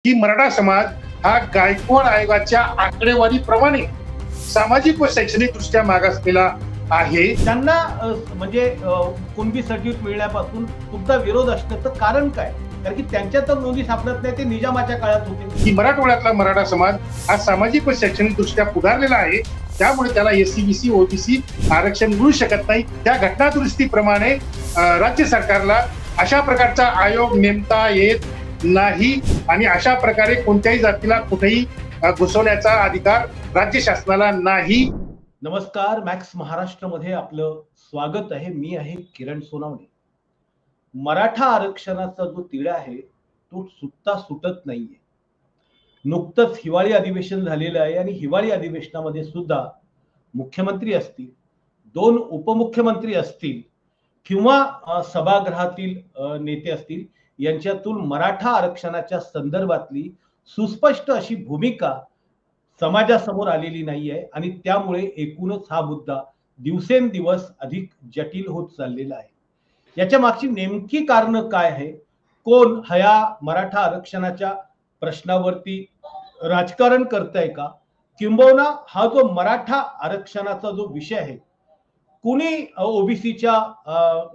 की मराठा समाज हा गायकवाड आयोगाच्या आकडेवारीप्रमाणे सामाजिक व शैक्षणिक दृष्ट्या मागासलेला आहे. त्यांना म्हणजे कुणबी सर्टिफिकेट मिळण्यापासून तुमचा विरोध असण्याचं कारण काय? कारण की त्यांच्या तर नोंदी सापडत नाही, ते निजामाच्या काळात होते. की मराठवाड्यातला मराठा समाज हा सामाजिक व शैक्षणिक दृष्ट्या पुढारलेला आहे, त्यामुळे त्याला एससी बीसी ओबीसी आरक्षण मिळू शकत नाही. त्या घटना दुरुस्तीप्रमाणे राज्य सरकारला अशा प्रकारचा आयोग नेमता येत नाही आणि अशा प्रकारे कोणत्याही जातीला कुठेही घुसवण्याचा अधिकार राज्य शासनाला नाही. नमस्कार, मॅक्स महाराष्ट्रमध्ये आपलं स्वागत आहे. मी आहे किरण सोनावणे. मराठा आरक्षणाचा जो तिढा आहे तो सुटता सुटत नाहीये. नुकतंच हिवाळी अधिवेशन झालेलं आहे आणि हिवाळी अधिवेशनामध्ये सुद्धा मुख्यमंत्री असतील, दोन उपमुख्यमंत्री असतील किंवा सभागृहातील नेते असतील, यांच्यातून मराठा आरक्षणाच्या संदर्भातली सुस्पष्ट अशी भूमिका समाजासमोर आलेली नाहीये आणि त्यामुळे एकूणच हा मुद्दा दिवसेंदिवस अधिक जटिल होत चाललेला आहे. याच्या मागची नेमकी कारण काय आहे? कोण ह्या मराठा आरक्षणाच्या प्रश्नावरती राजकारण करतंय का, किंबहुना हा जो मराठा आरक्षणाचा जो विषय आहे कुणी ओबीसीच्या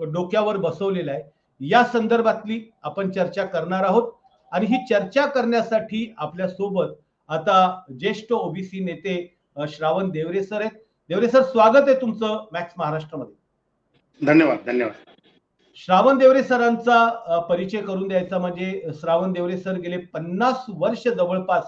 डोक्यावर बसवलेला आहे, या संदर्भातली आपण चर्चा करणार आहोत. आणि ही चर्चा करण्यासाठी आपल्या सोबत आता ज्येष्ठ ओबीसी नेते श्रावण देवरे सर आहेत. देवरे सर, स्वागत आहे तुमचं मॅक्स महाराष्ट्रामध्ये. धन्यवाद. धन्यवाद. श्रावण देवरे सरांचा परिचय करून द्यायचा म्हणजे श्रावण देवरे सर गेले 50 वर्ष जवळपास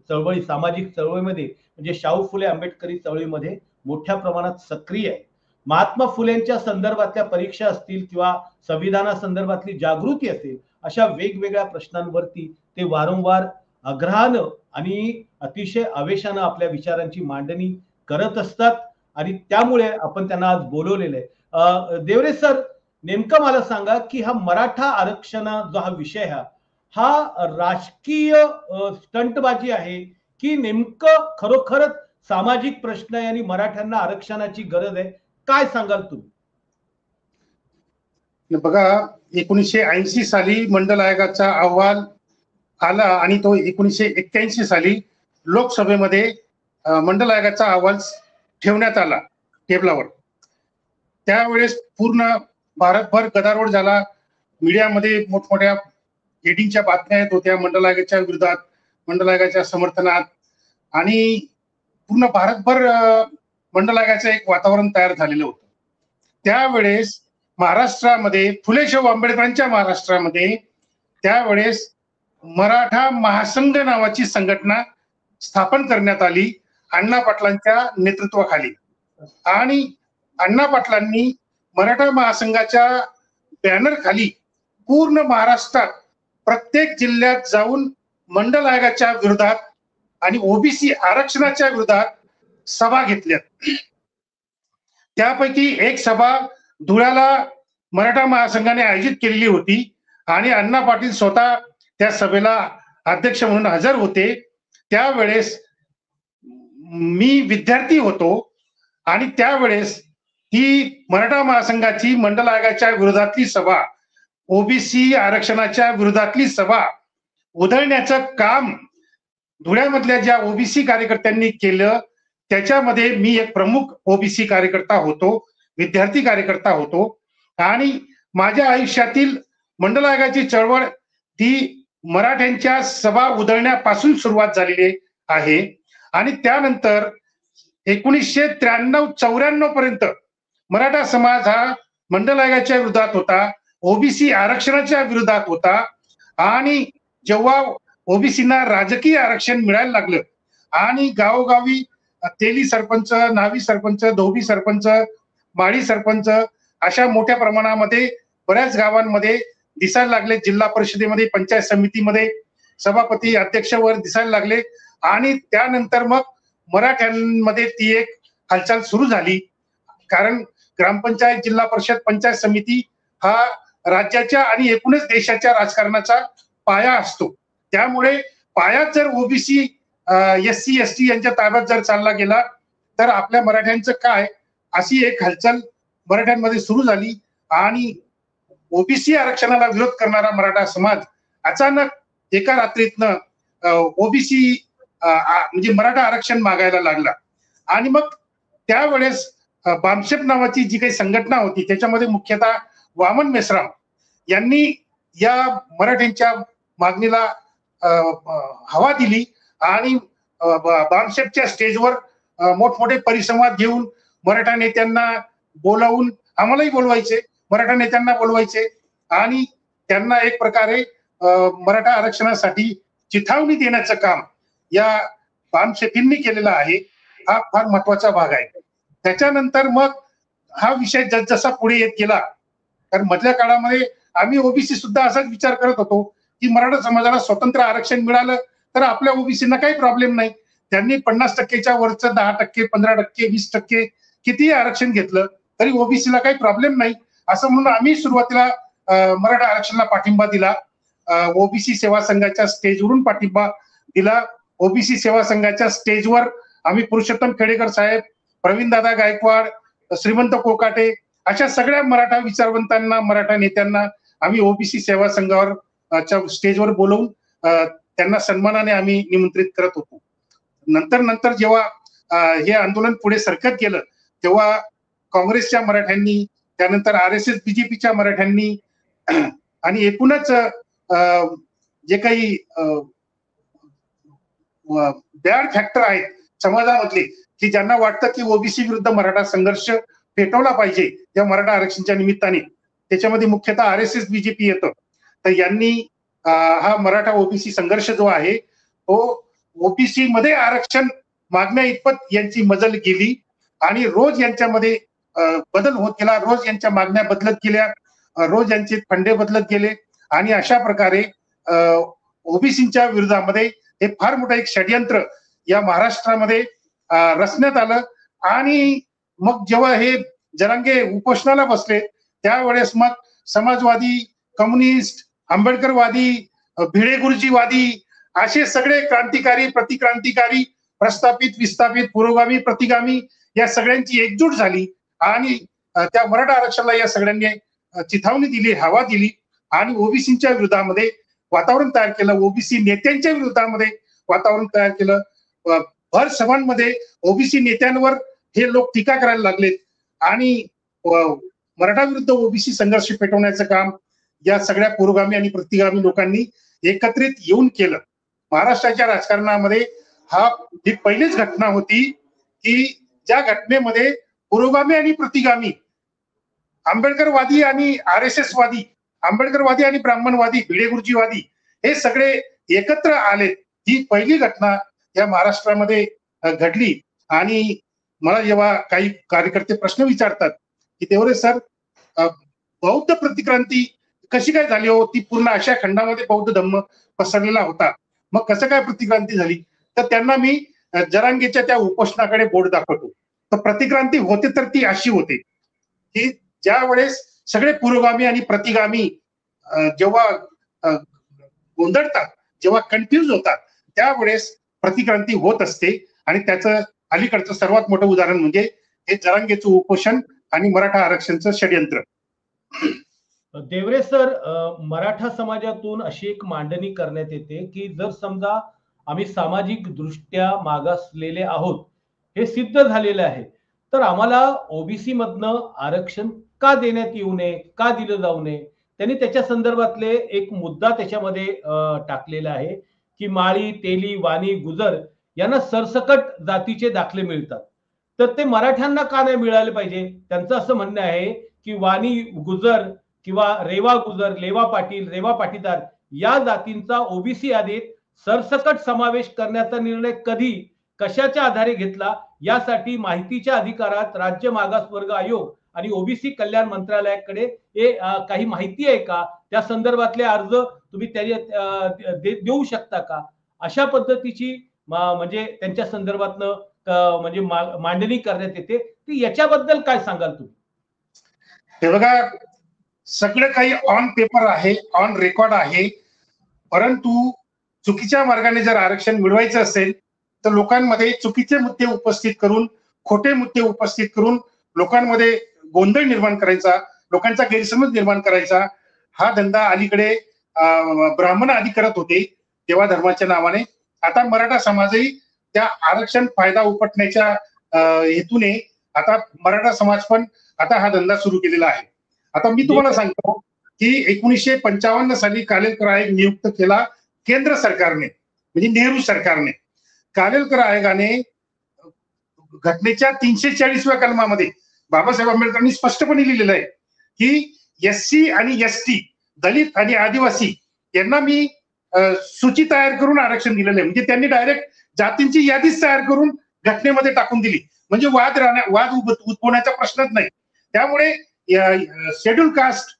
चळवळी, सामाजिक चळवळीमध्ये म्हणजे शाहू फुले आंबेडकरी चळवळीमध्ये मोठ्या प्रमाणात सक्रिय आहे. महात्मा फुलेंच्या संदर्भातल्या परीक्षा असतील किंवा संविधानासंदर्भातली जागृती असेल, अशा वेगवेगळ्या प्रश्नांवरती ते वारंवार आग्रहानं आणि अतिशय आवेशानं आपल्या विचारांची मांडणी करत असतात आणि त्यामुळे आपण त्यांना आज बोलवलेलं आहे. देवरे सर, नेमकं मला सांगा की हा मराठा आरक्षण जो हा विषय हा राजकीय स्टंटबाजी आहे की नेमकं खरोखरच सामाजिक प्रश्न आहे आणि मराठ्यांना आरक्षणाची गरज आहे? काय सांगाल तुम्ही? बघा, 1980 साली मंडल आयोगाचा अहवाल आला आणि तो 1981 साली लोकसभेमध्ये मंडल आयोगाचा अहवाल ठेवण्यात आला टेबलावर. त्यावेळेस पूर्ण भारतभर गदारोळ झाला. मीडियामध्ये मोठमोठ्या हेडिंगच्या बातम्या येत होत्या मंडल आयोगाच्या विरोधात, मंडल आयोगाच्या समर्थनात, आणि पूर्ण भारतभर मंडल आयोगाचं एक वातावरण तयार झालेलं होतं. त्यावेळेस महाराष्ट्रामध्ये, फुले शाहू आंबेडकरांच्या महाराष्ट्रामध्ये त्यावेळेस मराठा महासंघ नावाची संघटना स्थापन करण्यात आली अण्णा पाटलांच्या नेतृत्वाखाली. आणि अण्णा पाटलांनी मराठा महासंघाच्या बॅनर खाली पूर्ण महाराष्ट्रात प्रत्येक जिल्ह्यात जाऊन मंडल आयोगाच्या विरोधात आणि ओबीसी आरक्षणाच्या विरोधात सभा घेतल्या. त्यापैकी एक सभा धुळ्याला मराठा महासंघाने आयोजित केलेली होती आणि अण्णा पाटील स्वतः त्या सभेला अध्यक्ष म्हणून हजर होते. त्यावेळेस मी विद्यार्थी होतो आणि त्यावेळेस ही मराठा महासंघाची मंडल आयोगाच्या विरोधातली सभा, ओबीसी आरक्षणाच्या विरोधातली सभा उधळण्याचं काम धुळ्यामधल्या ज्या ओबीसी कार्यकर्त्यांनी केलं, त्याच्यामध्ये मी एक प्रमुख ओबीसी कार्यकर्ता होतो, विद्यार्थी कार्यकर्ता होतो. आणि माझ्या आयुष्यातील मंडल आयोगाची चळवळ ती मराठ्यांच्या सभा उधळण्यापासून सुरुवात झालेली आहे. आणि त्यानंतर 1993-94 पर्यंत मराठा समाज हा मंडल आयोगाच्या विरोधात होता, ओबीसी आरक्षणाच्या विरोधात होता. आणि जेव्हा ओबीसींना राजकीय आरक्षण मिळायला लागलं आणि गावोगावी तेली सरपंच, नावी सरपंच, धोबी सरपंच, माळी सरपंच अशा मोठ्या प्रमाणामध्ये बऱ्याच गावांमध्ये दिसायला लागले, जिल्हा परिषदेमध्ये, पंचायत समितीमध्ये सभापती, अध्यक्ष वर दिसायला लागले. आणि त्यानंतर मग मराठ्यांमध्ये ती एक हालचाल सुरू झाली. कारण ग्रामपंचायत, जिल्हा परिषद, पंचायत समिती हा राज्याच्या आणि एकूणच देशाच्या राजकारणाचा पाया असतो. त्यामुळे पायात जर ओबीसी, एससी एसटी यांच्या ताब्यात जर चालला गेला तर आपल्या मराठ्यांचं काय, अशी एक हालचाल मराठ्यांमध्ये सुरू झाली. आणि ओबीसी आरक्षणाला विरोध करणारा मराठा समाज अचानक एका रात्रीतनं ओबीसी म्हणजे मराठा आरक्षण मागायला लागला. आणि मग त्यावेळेस बामशेप नावाची जी काही संघटना होती त्याच्यामध्ये मुख्यतः वामन मेश्राम यांनी या मराठ्यांच्या मागणीला हवा दिली आणि बामशेपच्या स्टेजवर मोठमोठे परिसंवाद घेऊन मराठा नेत्यांना बोलावून, आम्हालाही बोलवायचे, मराठा नेत्यांना बोलवायचे आणि त्यांना एक प्रकारे मराठा आरक्षणासाठी चिथावणी देण्याचं काम या बामशेपींनी केलेलं आहे. हा फार महत्वाचा भाग आहे. त्याच्यानंतर मग हा विषय जसा पुढे येत गेला, कारण मधल्या काळामध्ये आम्ही ओबीसी सुद्धा असाच विचार करत होतो की मराठा समाजाला स्वतंत्र आरक्षण मिळालं तर आपल्या ओबीसीना काही प्रॉब्लेम नाही. त्यांनी 50%च्या वरचं 10%, 15%, 20% कितीही आरक्षण घेतलं तरी ओबीसीला काही प्रॉब्लेम नाही, असं म्हणून आम्ही सुरुवातीला मराठा आरक्षणाला पाठिंबा दिला. ओबीसी सेवा संघाच्या स्टेजवरून पाठिंबा दिला. ओबीसी सेवा संघाच्या स्टेजवर आम्ही पुरुषोत्तम खेडेकर साहेब, प्रवीणदादा गायकवाड, श्रीमंत कोकाटे अशा सगळ्या मराठा विचारवंतांना, मराठा नेत्यांना आम्ही ओबीसी सेवा संघावर स्टेजवर बोलवून त्यांना सन्मानाने आम्ही निमंत्रित करत होतो. नंतर जेव्हा हे आंदोलन पुढे सरकत गेलं तेव्हा काँग्रेसच्या मराठ्यांनी, त्यानंतर RSS बीजेपीच्या मराठ्यांनी आणि एकूणच जे काही बॅड फॅक्टर आहेत समाजामधले की ज्यांना वाटतं की ओबीसी विरुद्ध मराठा संघर्ष पेटवला पाहिजे या मराठा आरक्षणाच्या निमित्ताने, त्याच्यामध्ये मुख्यतः RSS बीजेपी येतं. तर यांनी हा मराठा ओबीसी संघर्ष जो आहे तो ओबीसी मध्ये आरक्षण मागण्या इतपत यांची मजल गेली आणि रोज यांच्यामध्ये बदल होत गेला, रोज यांच्या मागण्या बदलत गेल्या, रोज यांचे फंडे बदलत गेले आणि अशा प्रकारे ओबीसीच्या विरोधामध्ये हे फार मोठं एक षडयंत्र या महाराष्ट्रामध्ये रचण्यात आलं. आणि मग जेव्हा हे जरांगे उपोषणाला बसले त्यावेळेस मग समाजवादी, कम्युनिस्ट, आंबेडकरवादी, भिडे गुरुजीवादी असे सगळे क्रांतिकारी, प्रतिक्रांतिकारी, प्रस्थापित, विस्थापित, पुरोगामी, प्रतिगामी या सगळ्यांची एकजूट झाली आणि त्या मराठा आरक्षणाला या सगळ्यांनी चिथावणी दिली, हवा दिली आणि ओबीसीच्या विरोधामध्ये वातावरण तयार केलं. ओबीसी नेत्यांच्या विरोधामध्ये वातावरण तयार केलं. भर सभांमध्ये ओबीसी नेत्यांवर हे लोक टीका करायला लागलेत आणि मराठा विरुद्ध ओबीसी संघर्ष पेटवण्याचं काम या सगळ्या पुरोगामी आणि प्रतिगामी लोकांनी एकत्रित येऊन केलं. महाराष्ट्राच्या राजकारणामध्ये ही पहिलीच घटना होती की ज्या घटनेमध्ये पुरोगामी आणि प्रतिगामी, आंबेडकरवादी आणि RSS वादी, आंबेडकरवादी आणि ब्राह्मणवादी, भिडे गुरुजीवादी हे सगळे एकत्र आले. ही पहिली घटना या महाराष्ट्रामध्ये घडली. आणि मला जेव्हा काही कार्यकर्ते प्रश्न विचारतात की तेवढे सर बौद्ध प्रतिक्रांती कशी काय झाली हो, ती पूर्ण आशिया खंडामध्ये बौद्ध धम्म पसरलेला होता, मग कसं काय प्रतिक्रांती झाली, तर त्यांना मी जरांगेच्या त्या उपोषणाकडे बोट दाखवतो. तर प्रतिक्रांती होते तर ती अशी होते की ज्या वेळेस सगळे पुरोगामी आणि प्रतिगामी जेव्हा गोंधळतात, जेव्हा कन्फ्युज होतात त्यावेळेस प्रतिक्रांती होत असते. आणि त्याचं अलीकडचं सर्वात मोठं उदाहरण म्हणजे हे जरांगेचं उपोषण आणि मराठा आरक्षणचं षडयंत्र. देवरे सर, मराठा समाजातून अशी एक मांडणी करण्यात येते की जर समजा आम्ही सामाजिक दृष्ट्या मागासलेले आहोत हे सिद्ध झालेले आहे तर आम्हाला ओबीसी मधनं आरक्षण का देण्यात येऊ नये, का दिलं जाऊ नये. त्यांनी त्याच्या संदर्भातले एक मुद्दा त्याच्यामध्ये टाकलेला आहे की माळी, तेली, वाणी, गुजर यांना सरसकट जातीचे दाखले मिळतात तर ते मराठ्यांना का नाही मिळाले पाहिजे. त्यांचं असं म्हणणं आहे की वाणी गुजर किंवा रेवा गुजर, लेवा पाटील, रेवा पाटीदार या जातींचा ओबीसी यादीत सरसकट समावेश करण्याचा निर्णय कधी, कशाच्या आधारे घेतला यासाठी माहितीच्या अधिकारात राज्य मागासवर्ग आयोग आणि ओबीसी कल्याण मंत्रालयाकडे काही माहिती आहे का, त्या संदर्भातले अर्ज तुम्ही देऊ शकता का, अशा पद्धतीची म्हणजे त्यांच्या संदर्भातनं म्हणजे मांडणी करण्यात येते. ती याच्याबद्दल काय सांगाल तुम्ही. हे बघा, सगळं काही ऑन पेपर आहे, ऑन रेकॉर्ड आहे, परंतु चुकीच्या मार्गाने जर आरक्षण मिळवायचं असेल तर लोकांमध्ये चुकीचे मुद्दे उपस्थित करून, खोटे मुद्दे उपस्थित करून लोकांमध्ये गोंधळ निर्माण करायचा, लोकांचा गैरसमज निर्माण करायचा हा धंदा अलीकडे ब्राह्मण आधी करत होते. तेव्हा धर्माच्या नावाने. आता मराठा समाजही त्या आरक्षण फायदा उपटण्याच्या हेतूने आता मराठा समाज पण आता हा धंदा सुरू केलेला आहे. आता मी तुम्हाला सांगतो की 1955 साली कालेलकर आयोग नियुक्त केला केंद्र सरकारने, म्हणजे नेहरू सरकारने. कालेलकर आयोगाने घटनेच्या 340व्या कलमामध्ये बाबासाहेब आंबेडकरांनी स्पष्टपणे लिहिलेलं आहे की SC आणि ST, दलित आणि आदिवासी यांना मी सूची तयार करून आरक्षण दिलेलं आहे. म्हणजे त्यांनी डायरेक्ट जातींची यादीच तयार करून घटनेमध्ये टाकून दिली. म्हणजे वाद उद्भवण्याचा प्रश्नच नाही. त्यामुळे शेड्यूल कास्ट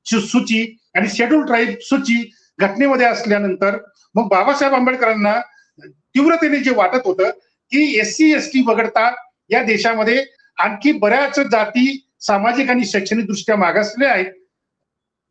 सूची आणि शेड्यूल ट्राईब सूची घटनेमध्ये असल्यानंतर मग बाबासाहेब आंबेडकरांना तीव्रतेने जे वाटत होतं की SC ST वगळता या देशामध्ये आणखी बऱ्याच जाती सामाजिक आणि शैक्षणिक दृष्ट्या मागासलेल्या आहेत,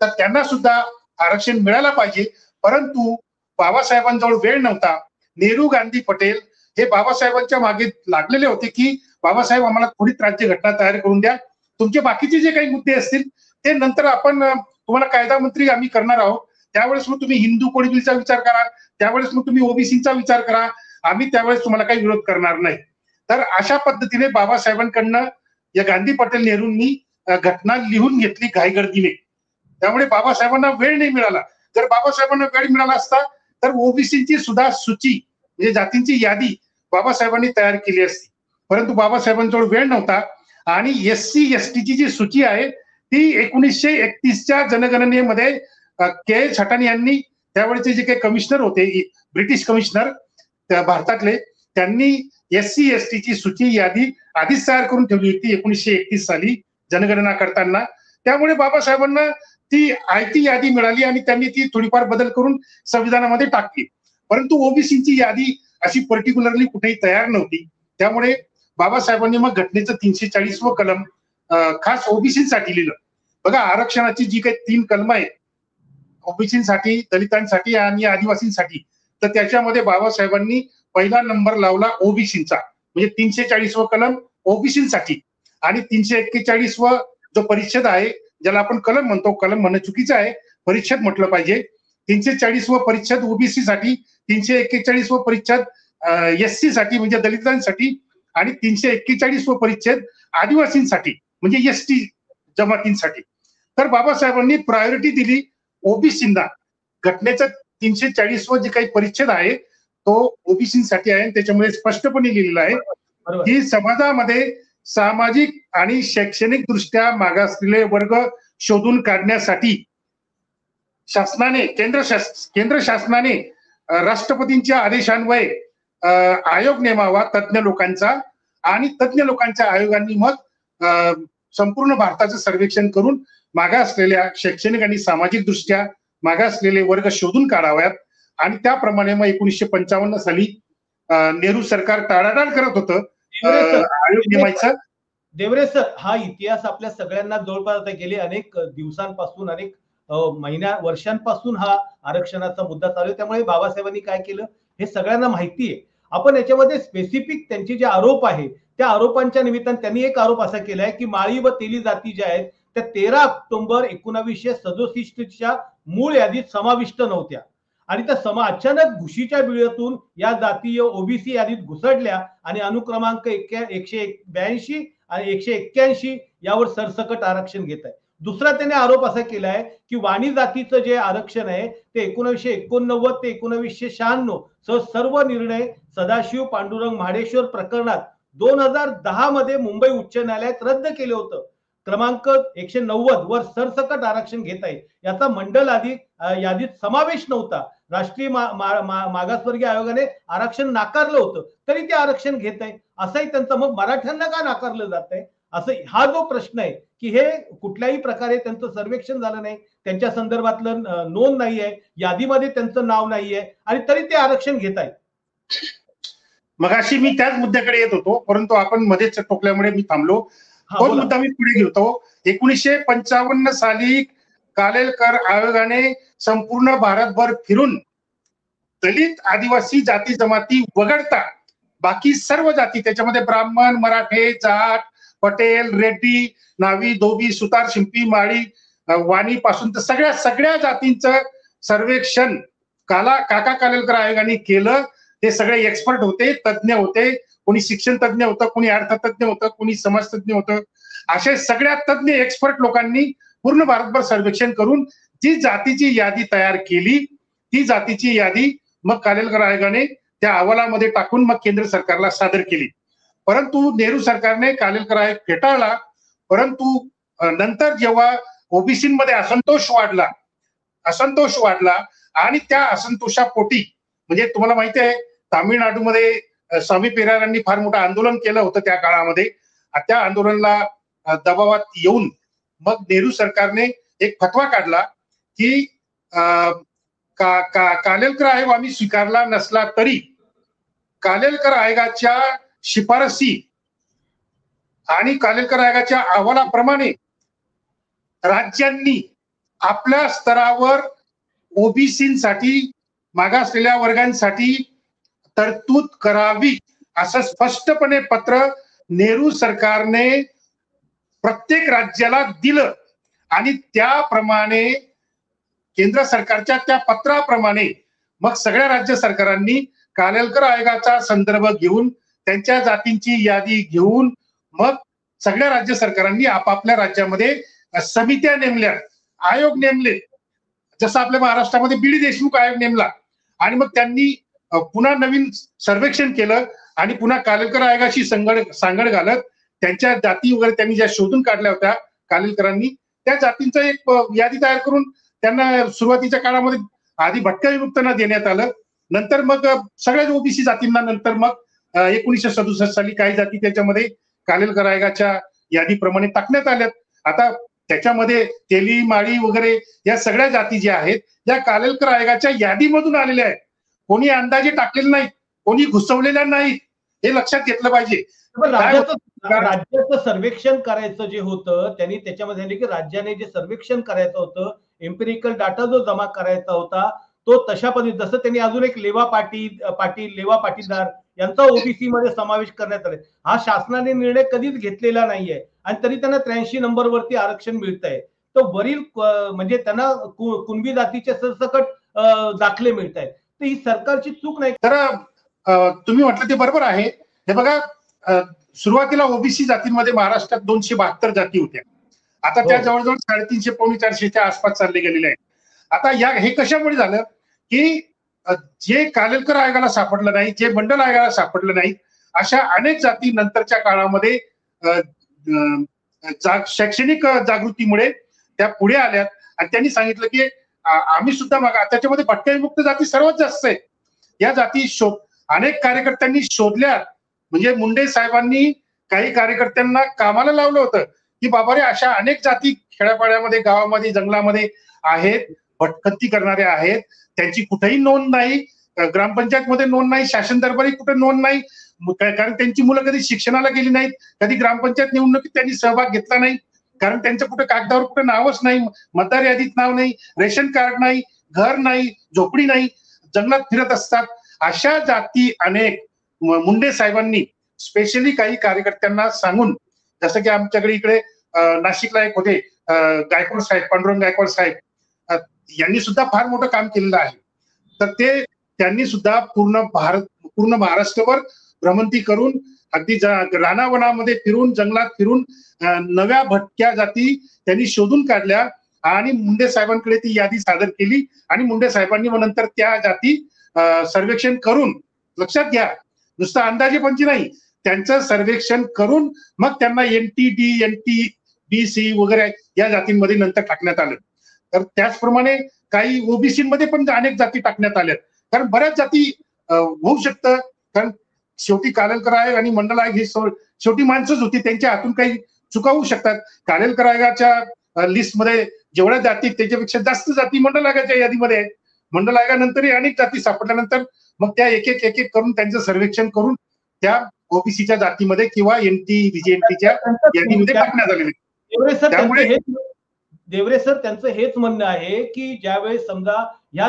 तर त्यांना सुद्धा आरक्षण मिळायला पाहिजे. परंतु बाबासाहेबांजवळ वेळ नव्हता. नेहरू, गांधी, पटेल हे बाबासाहेबांच्या मागे लागलेले होते की बाबासाहेब आम्हाला थोडी राज्यघटना तयार करून द्या, तुमचे बाकीचे जे काही मुद्दे असतील ते नंतर आपण तुम्हाला कायदा मंत्री आम्ही करणार आहोत, त्यावेळेस मग तुम्ही हिंदू कोड बिलचा विचार करा, त्यावेळेस मग तुम्ही ओबीसीचा विचार करा, आम्ही त्यावेळेस तुम्हाला काही विरोध करणार नाही. तर अशा पद्धतीने बाबासाहेबांकडनं या गांधी, पटेल, नेहरूंनी घटना लिहून घेतली घाईगर्दीने. त्यामुळे बाबासाहेबांना वेळ नाही मिळाला. जर बाबासाहेबांना वेळ मिळाला असता तर ओबीसीची सुद्धा सूची म्हणजे जातींची यादी बाबासाहेबांनी तयार केली असती. परंतु बाबासाहेबांजवळ वेळ नव्हता आणि SC ST ची जी सूची आहे ती 1931च्या जनगणनेमध्ये के छटानी यांनी, त्यावेळेचे जे काही कमिशनर होते ब्रिटिश कमिशनर भारतातले, त्यांनी SC ST ची सूची यादी आधीच तयार करून ठेवली होती 1931 साली जनगणना करताना. त्यामुळे बाबासाहेबांना ती आयती यादी मिळाली आणि त्यांनी ती थोडीफार बदल करून संविधानामध्ये टाकली. परंतु ओबीसीची यादी अशी पर्टिक्युलरली कुठेही तयार नव्हती. त्यामुळे बाबासाहेबांनी मग घटनेचं 340वं कलम खास ओबीसीसाठी लिहिलं. बघा, आरक्षणाची जी काही 3 कलम आहेत ओबीसीसाठी, दलितांसाठी आणि आदिवासींसाठी, तर त्याच्यामध्ये बाबासाहेबांनी पहिला नंबर लावला ओबीसीचा. म्हणजे 340वं कलम ओबीसीसाठी आणि 341व जो परिच्छेद आहे, ज्याला आपण कलम म्हणतो, कलम म्हणणं चुकीचं आहे, परिच्छेद म्हटलं पाहिजे. 340वं परिच्छेद ओबीसी साठी, 341वं परिच्छेद SC साठी म्हणजे दलितांसाठी आणि 341वं परिच्छेद आदिवासींसाठी म्हणजे ST जमातींसाठी. तर बाबासाहेबांनी प्रायोरिटी दिली ओबीसींना. घटनेचं 340वं जे काही परिच्छेद आहे तो ओबीसींसाठी आहे. त्याच्यामुळे स्पष्टपणे लिहिलेलं आहे की समाजामध्ये सामाजिक आणि शैक्षणिक दृष्ट्या मागासलेले वर्ग शोधून काढण्यासाठी शासनाने, केंद्र शासनाने राष्ट्रपतींच्या आदेशान्वये आयोग नेमावा तज्ञ लोकांचा, आणि तज्ञ लोकांच्या आयोगांनी मग संपूर्ण भारताचं सर्वेक्षण करून मागासलेल्या शैक्षणिक आणि सामाजिक दृष्ट्या मागासलेले वर्ग शोधून काढाव्यात. आणि त्याप्रमाणे मग 1955 साली नेहरू सरकार टाळाटाळ करत होतं आयोग नेमायचं. देवरे सर, हा इतिहास आपल्या सगळ्यांना जवळपास गेले अनेक दिवसांपासून, अनेक वर्षांपासून हा आरक्षणाचा मुद्दा चालू आहे. त्यामुळे बाबासाहेबांनी काय केलं हे सगळ्यांना माहिती आहे. आपण याच्यामध्ये स्पेसिफिक त्यांचे जे आरोप आहे त्या आरोपांच्या निमित्ताने त्यांनी एक आरोप असा केलाय की माळी व तेली जाती ज्या आहेत त्या 13 ऑक्टोबर 1967च्या मूळ यादीत समाविष्ट नव्हत्या आणि त्या अचानक घुशीच्या बिळातून या जातीय ओबीसी यादीत घुसडल्या आणि अनुक्रमांक 182 आणि 181 यावर सरसकट आरक्षण घेत आहे. दुसरा त्याने आरोप असा केलाय की वाणी जातीचं जे आरक्षण आहे ते 1989 ते 1996 सर्व निर्णय सदाशिव पांडुरंग महाडेश्वर प्रकरणात 2010 मध्ये मुंबई उच्च न्यायालयात रद्द केले होतं. क्रमांक 190 वर सरसकट आरक्षण घेत आहे. याचा मंडल यादीत समावेश नव्हता. राष्ट्रीय मागासवर्गीय आयोगाने आरक्षण नाकारलं होतं तरी ते आरक्षण घेत आहे. असंही त्यांचं मग मराठ्यांना का नाकारलं जात आहे असं हा जो प्रश्न आहे की हे कुठल्याही प्रकारे त्यांचं सर्वेक्षण झालं नाही, त्यांच्या संदर्भातलं नोंद नाही आहे, यादीमध्ये त्यांचं नाव नाही आहे आणि तरी ते आरक्षण घेत आहेत. मगाशी मी त्याच मुद्द्याकडे येत होतो, परंतु आपण मध्येच टोकल्यामुळे मी थांबलो. तोच मुद्दा मी पुढे घेतो. 1955 साली कालेलकर आयोगाने संपूर्ण भारतभर फिरून दलित, आदिवासी जाती जमाती वगळता बाकी सर्व जाती, त्याच्यामध्ये ब्राह्मण, मराठे, जाट, पटेल, रेड्डी, नावी, धोबी, सुतार, शिंपी, माळी, वाणी पासून तर सगळ्या जातींचं सर्वेक्षण काका कालेलकर आयोगाने केलं ते सगळे एक्सपर्ट होते, तज्ज्ञ होते, कोणी शिक्षण तज्ज्ञ होतं, कोणी अर्थतज्ञ होतं, कोणी समाजतज्ञ होतं. असे सगळ्या तज्ज्ञ एक्सपर्ट लोकांनी पूर्ण भारतभर सर्वेक्षण करून जी जातीची यादी तयार केली, ती जातीची यादी मग कालेलकर आयोगाने त्या अहवालामध्ये टाकून मग केंद्र सरकारला सादर केली. परंतु नेहरू सरकारने कालेलकर आयोग फेटाळला. परंतु नंतर जेव्हा ओबीसीमध्ये असंतोष वाढला आणि त्या असंतोषापोटी म्हणजे तुम्हाला माहिती आहे तामिळनाडूमध्ये स्वामी पेरियारांनी फार मोठं आंदोलन केलं होतं त्या काळामध्ये. त्या आंदोलनाला दबावात येऊन मग नेहरू सरकारने एक फतवा काढला की कालेलकर आयोग आम्ही स्वीकारला नसला तरी कालेलकर आयोगाच्या शिफारसी आणि कालेलकर आयोगाच्या अहवालाप्रमाणे राज्यांनी आपल्या स्तरावर ओबीसीसाठी मागासलेल्या वर्गांसाठी तरतूद करावी असं स्पष्टपणे पत्र नेहरू सरकारने प्रत्येक राज्याला दिलं आणि त्याप्रमाणे केंद्र सरकारच्या त्या पत्राप्रमाणे मग सगळ्या राज्य सरकारांनी कालेलकर आयोगाचा संदर्भ घेऊन त्यांच्या जातींची यादी घेऊन मग सगळ्या राज्य सरकारांनी आपापल्या राज्यामध्ये समित्या नेमल्या, आयोग नेमले. जसं आपल्या महाराष्ट्रामध्ये बीडी देशमुख आयोग नेमला आणि मग त्यांनी पुन्हा नवीन सर्वेक्षण केलं आणि पुन्हा कालेलकर आयोगाशी सांगड घालत त्यांच्या जाती वगैरे त्यांनी ज्या शोधून काढल्या होत्या कालेलकरांनी त्या जातींचं एक यादी तयार करून त्यांना सुरुवातीच्या काळामध्ये आधी भटक्या विमुक्तांना देण्यात आलं. नंतर मग सगळ्याच ओबीसी जातींना नंतर मग 1967 साली काही जाती त्याच्यामध्ये कालेलकर आयोगाच्या यादीप्रमाणे टाकण्यात आल्यात. आता त्याच्यामध्ये तेली माळी वगैरे या सगळ्या जाती ज्या आहेत या कालेलकर आयोगाच्या यादीमधून आलेल्या आहेत. कोणी अंदाजे टाकलेले नाहीत, कोणी घुसवलेल्या नाहीत, हे लक्षात घेतलं पाहिजे. राज्याचं सर्वेक्षण करायचं जे होतं त्यांनी त्याच्यामध्ये की राज्याने जे सर्वेक्षण करायचं होतं, एम्पिरिकल डाटा जो जमा करायचा होता तो तशा पद्धतीने जसं त्यांनी अजून एक लेवा पाटीलदार यांचा ओबीसी मध्ये समावेश करण्यात आलाय. हा शासनाने निर्णय कधीच घेतलेला नाहीये आणि तरी त्यांना 83 नंबरवरती आरक्षण मिळत आहे. तर वरील म्हणजे त्यांना कुणबी जातीचे सरसकट दाखले मिळत आहेत. तर ही सरकारची चूक नाही. तर तुम्ही म्हटलं ते बरोबर आहे. हे बघा सुरुवातीला ओबीसी जातींमध्ये महाराष्ट्रात 272 जाती होत्या. आता त्या जवळजवळ 350 पावणे 400च्या आसपास चालले गेलेले आहेत. आता हे कशामुळे झालं की जे कालेलकर आयोगाला सापडलं नाही, जे मंडल आयोगाला सापडलं नाही, अशा अनेक जाती नंतरच्या काळामध्ये शैक्षणिक जागृतीमुळे त्या पुढे आल्यात आणि त्यांनी सांगितलं की आम्ही सुद्धा त्याच्यामध्ये भटक्याविमुक्त जाती सर्वात जास्त आहेत. या जाती अनेक कार्यकर्त्यांनी शोधल्या. म्हणजे मुंडे साहेबांनी काही कार्यकर्त्यांना कामाला लावलं होतं की बाबा रे अशा अनेक जाती खेड्यापाड्यामध्ये गावामध्ये जंगलामध्ये आहेत, भटकंती करणारे आहेत, त्यांची कुठेही नोंद नाही, ग्रामपंचायत मध्ये नोंद नाही, शासन दरबारी कुठे नोंद नाही, कारण त्यांची मुलं कधी शिक्षणाला गेली नाहीत, कधी ग्रामपंचायत निवडणुकीत त्यांनी सहभाग घेतला नाही, कारण त्यांचं कुठे कागदावर कुठे नावच नाही, मतदार यादीत नाव नाही, रेशन कार्ड नाही, घर नाही, झोपडी नाही, जंगलात फिरत असतात. अशा जाती अनेक मुंडे साहेबांनी स्पेशली काही कार्यकर्त्यांना सांगून, जसं की आमच्याकडे इकडे नाशिकला एक होते गायकवाड साहेब, पांडुरंग गायकवाड साहेब, यांनी सुद्धा फार मोठं काम केलेलं आहे. तर त्यांनी सुद्धा पूर्ण महाराष्ट्रभर भ्रमंती करून अगदी रानावनामध्ये फिरून जंगलात फिरून नव्या भटक्या जाती त्यांनी शोधून काढल्या आणि मुंडे साहेबांकडे ती यादी सादर केली आणि मुंडे साहेबांनी मग नंतर त्या जाती सर्वेक्षण करून, लक्षात घ्या नुसतं अंदाजेपंची नाही, त्यांचं सर्वेक्षण करून मग त्यांना NTD, NTBC वगैरे या जातींमध्ये नंतर टाकण्यात आलं. तर त्याचप्रमाणे काही ओबीसी मध्ये पण अनेक जाती टाकण्यात आल्यात. कारण बऱ्याच जाती होऊ शकतं, कारण शेवटी कालेलकर आयोग आणि मंडल आयोग ही शेवटी माणसंच होती, त्यांच्या हातून काही चुका होऊ शकतात. कालेलकर आयोगाच्या लिस्टमध्ये जेवढ्या जाती त्याच्यापेक्षा जास्त जाती मंडल आयोगाच्या यादीमध्ये आहेत. मंडल आयोगानंतरही अनेक जाती सापडल्यानंतर मग त्या एक एक करून त्यांचं सर्वेक्षण करून त्या ओबीसीच्या जातीमध्ये किंवा NTBGNTच्या यादीमध्ये टाकण्यात आलेले. देवरे सर त्यांचं हेच म्हणणं आहे की ज्यावेळेस समजा ह्या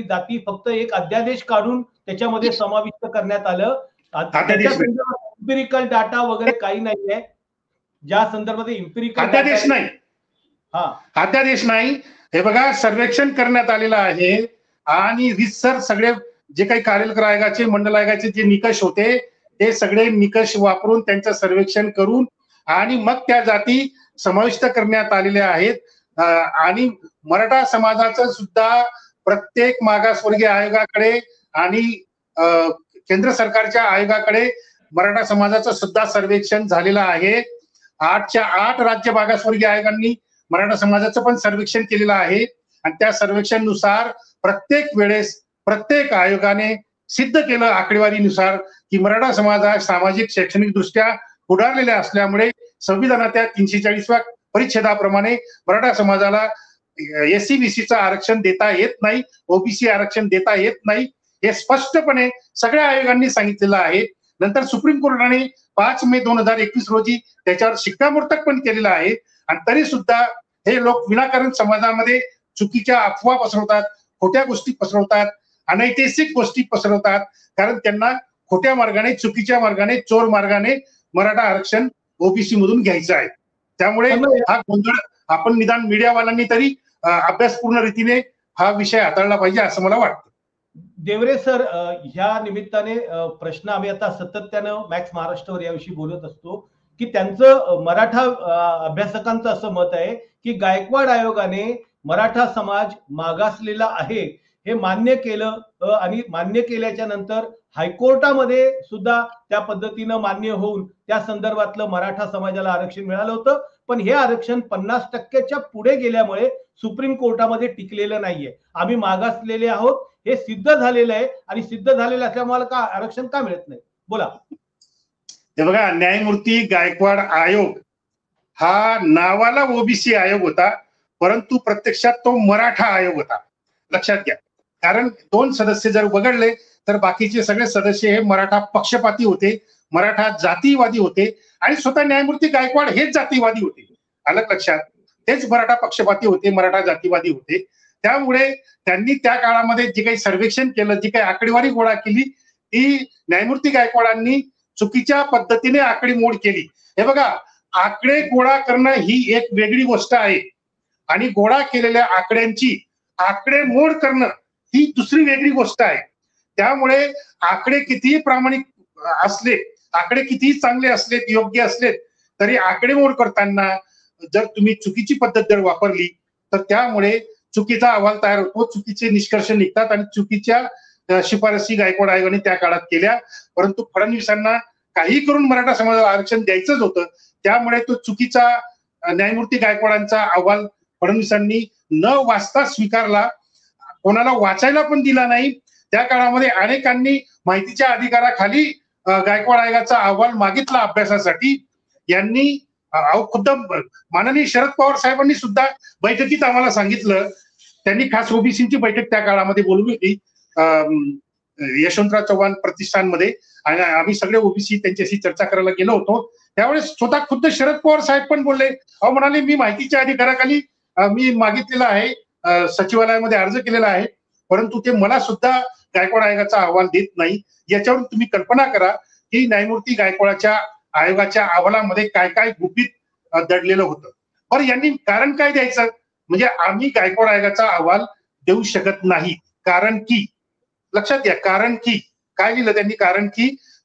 जाती फक्त एक अध्यादेश काढून त्याच्यामध्ये समाविष्ट करण्यात आलं, एम्पिरिकल डाटा वगैरे काही नाहीये, ज्या संदर्भात एम्पिरिकल अध्यादेश नाही. अध्यादेश नाही. हे बघा सर्वेक्षण करण्यात आलेलं आहे आणि रितसर सगळे जे काही कार्यकर आयोगाचे मंडल आयोगाचे जे निकष होते ते सगळे निकष वापरून त्यांचं सर्वेक्षण करून आणि मग त्या जाती समाविष्ट करण्यात आलेल्या आहेत। आणि मराठा समाजाचं सुद्धा प्रत्येक मागासवर्गीय आयोगाकडे आणि केंद्र सरकारच्या आयोगाकडे मराठा समाजाचं सुद्धा सर्वेक्षण झालेलं आहे। 8च्या 8 राज्य मागासवर्गीय आयोगांनी मराठा समाजाचं पण सर्वेक्षण केलेलं आहे आणि त्या सर्वेक्षणानुसार प्रत्येक वेळेस प्रत्येक आयोगाने सिद्ध केलं आकडेवारीनुसार की मराठा समाज हा सामाजिक शैक्षणिक दृष्ट्या पुढारलेला असल्यामुळे संविधानाच्या 340व्या परिच्छेदाप्रमाणे मराठा समाजाला SC-BCचं आरक्षण देता येत नाही, OBC आरक्षण देता येत नाही, हे स्पष्टपणे सगळ्या आयोगांनी सांगितलेलं आहे। नंतर सुप्रीम कोर्टाने 5 मे 2021 रोजी त्याच्यावर शिक्कामोर्तब पण केलेलं आहे आणि तरी सुद्धा हे लोक विनाकारण समाजामध्ये चुकीच्या अफवा पसरवतात, खोट्या गोष्टी पसरवतात, अनैतिक गोष्टी पसरवतात, कारण त्यांना खोट्या मार्गाने, चुकीच्या मार्गाने, चोर मार्गाने मराठा आरक्षण OBC मधून घ्यायचं आहे। त्यामुळे हा गोंधळ आपण निदान मीडियावाल्यांनी तरी अभ्यासपूर्ण रीतीने हा विषय हाताळला पाहिजे असं मला वाटतं। देवरे सर, ह्या निमित्ताने प्रश्न आम्ही आता सातत्यानं मॅक्स महाराष्ट्रावर याविषयी बोलत असतो की त्यांचं मराठा अभ्यासकांचं असं मत आहे की गायकवाड आयोगाने मराठा समाज मागासलेला आहे हे मान्य केलं आणि मान्य केल्याच्या नंतर हायकोर्टामध्ये सुद्धा त्या पद्धतीनं मान्य होऊन त्या संदर्भातलं मराठा समाजाला आरक्षण मिळालं होतं, पण हे आरक्षण 50%च्या पुढे गेल्यामुळे सुप्रीम कोर्टामध्ये टिकलेलं नाहीये। आम्ही मागासलेले आहोत हे सिद्ध झालेलं आहे आणि सिद्ध झालेलं असल्यामुळे का आरक्षण का मिळत नाही? बोला। हे बघा, न्यायमूर्ती गायकवाड आयोग हा नावाला OBC आयोग होता, परंतु प्रत्यक्षात तो मराठा आयोग होता, लक्षात घ्या। कारण 2 सदस्य जर वगळले तर बाकीचे सगळे सदस्य हे मराठा पक्षपाती होते, मराठा जातीवादी होते आणि स्वतः न्यायमूर्ती गायकवाड हेच जातीवादी होते, आलं लक्षात। तेच मराठा पक्षपाती होते, मराठा जातीवादी होते। त्यामुळे त्यांनी त्या काळामध्ये जे काही सर्वेक्षण केलं, जी काही आकडेवारी गोळा केली, ती न्यायमूर्ती गायकवाडांनी चुकीच्या पद्धतीने आकडेमोड केली। हे बघा, आकडे गोळा करणं ही एक वेगळी गोष्ट आहे आणि गोळा केलेल्या आकड्यांची आकडेमोड करणं ही दुसरी वेगळी गोष्ट आहे। त्यामुळे आकडे कितीही प्रामाणिक असले, आकडे कितीही चांगले असलेत, योग्य असलेत, तरी आकडेमोड करताना जर तुम्ही चुकीची पद्धत जर वापरली तर त्यामुळे चुकीचा अहवाल तयार होतो, चुकीचे निष्कर्ष निघतात आणि चुकीच्या शिफारसी गायकवाड आयोगाने त्या काळात केल्या। परंतु फडणवीसांना काही करून मराठा समाजाला आरक्षण द्यायचंच होतं, त्यामुळे तो चुकीचा न्यायमूर्ती गायकवाडांचा अहवाल फडणवीसांनी न वाचता स्वीकारला, कोणाला वाचायला पण दिला नाही। त्या काळामध्ये अनेकांनी माहितीच्या अधिकाराखाली गायकवाड आयोगाचा अहवाल मागितला अभ्यासासाठी। यांनी खुद्द माननीय शरद पवार साहेबांनी सुद्धा बैठकीत आम्हाला सांगितलं, त्यांनी खास OBCची बैठक त्या काळामध्ये बोलवली होती यशवंतराव चव्हाण प्रतिष्ठानमध्ये आणि आम्ही सगळे OBC त्यांच्याशी चर्चा करायला गेलो होतो। त्यावेळेस स्वतः खुद्द शरद पवार साहेब पण बोलले, अहो म्हणाले मी माहितीच्या अधिकाराखाली मी मागितलेला आहे, सचिवालयामध्ये अर्ज केलेला आहे, परंतु ते मला सुद्धा गायकवाड आयोगाचा अहवाल देत नाही। याच्यावरून तुम्ही कल्पना करा की न्यायमूर्ती गायकवाडाच्या आयोगाच्या अहवालामध्ये काय काय गुपित दडलेलं होतं। बरं, यांनी कारण काय द्यायचं, म्हणजे आम्ही गायकवाड आयोगाचा अहवाल देऊ शकत नाही, कारण की, लक्षात घ्या, कारण की काय लिहिलं त्यांनी,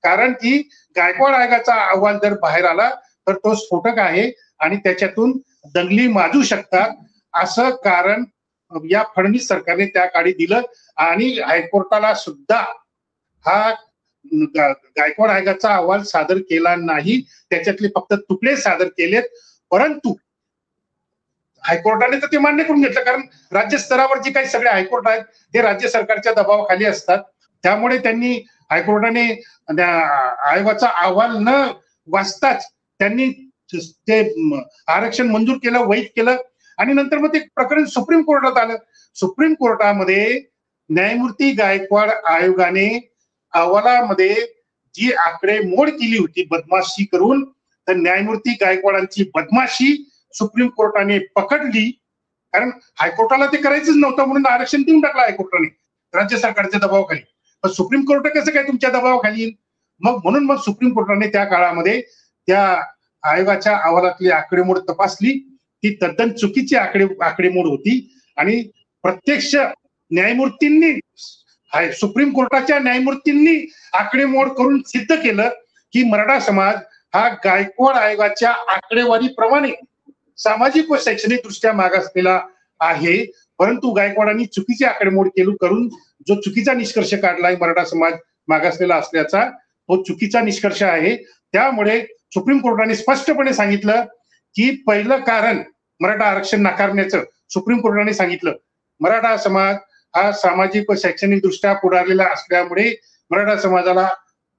कारण की गायकवाड आयोगाचा अहवाल जर बाहेर आला तर तो स्फोटक आहे आणि त्याच्यातून दंगली माजू शकतात, असं कारण या फडणवीस सरकारने त्या काळी दिलं आणि हायकोर्टाला सुद्धा हा गायकवाड आयोगाचा अहवाल सादर केला नाही, त्याच्यातले फक्त तुकडे सादर केलेत। परंतु हायकोर्टाने तर ते मान्य करून घेतलं, कारण राज्य स्तरावर जे काही सगळे हायकोर्ट आहेत ते राज्य सरकारच्या दबावाखाली असतात। त्यामुळे त्यांनी हायकोर्टाने आयोगाचा अहवाल न वाचताच त्यांनी ते आरक्षण मंजूर केलं, वैध केलं आणि नंतर मग ते प्रकरण सुप्रीम कोर्टात आलं। सुप्रीम कोर्टामध्ये न्यायमूर्ती गायकवाड आयोगाने अहवालामध्ये जी आकडेमोड केली होती बदमाशी करून, तर न्यायमूर्ती गायकवाडांची बदमाशी सुप्रीम कोर्टाने पकडली, कारण हायकोर्टाला ते करायचंच नव्हतं म्हणून आरक्षण देऊन टाकलं हायकोर्टाने राज्य सरकारच्या दबावाखाली। पण सुप्रीम कोर्ट कसं काय तुमच्या दबावाखाली येईल? म्हणून सुप्रीम कोर्टाने त्या काळामध्ये त्या आयोगाच्या अहवालातली आकडेमोड तपासली, ती तद्दन चुकीची आकडेमोड होती आणि प्रत्यक्ष न्यायमूर्तींनी सुप्रीम कोर्टाच्या न्यायमूर्तींनी आकडेमोड करून सिद्ध केलं की मराठा समाज हा गायकवाड आयोगाच्या आकडेवारीप्रमाणे सामाजिक व शैक्षणिक दृष्ट्या मागासलेला आहे. परंतु गायकवाडांनी चुकीची आकडेमोड करून जो चुकीचा निष्कर्ष काढलाय मराठा समाज मागासलेला असल्याचा, तो चुकीचा निष्कर्ष आहे. त्यामुळे सुप्रीम कोर्टाने स्पष्टपणे सांगितलं की पहिलं कारण मराठा आरक्षण नाकारण्याचं सुप्रीम कोर्टाने सांगितलं. मराठा समाज हा सामाजिक व शैक्षणिक दृष्ट्या पुढारलेला असल्यामुळे मराठा समाजाला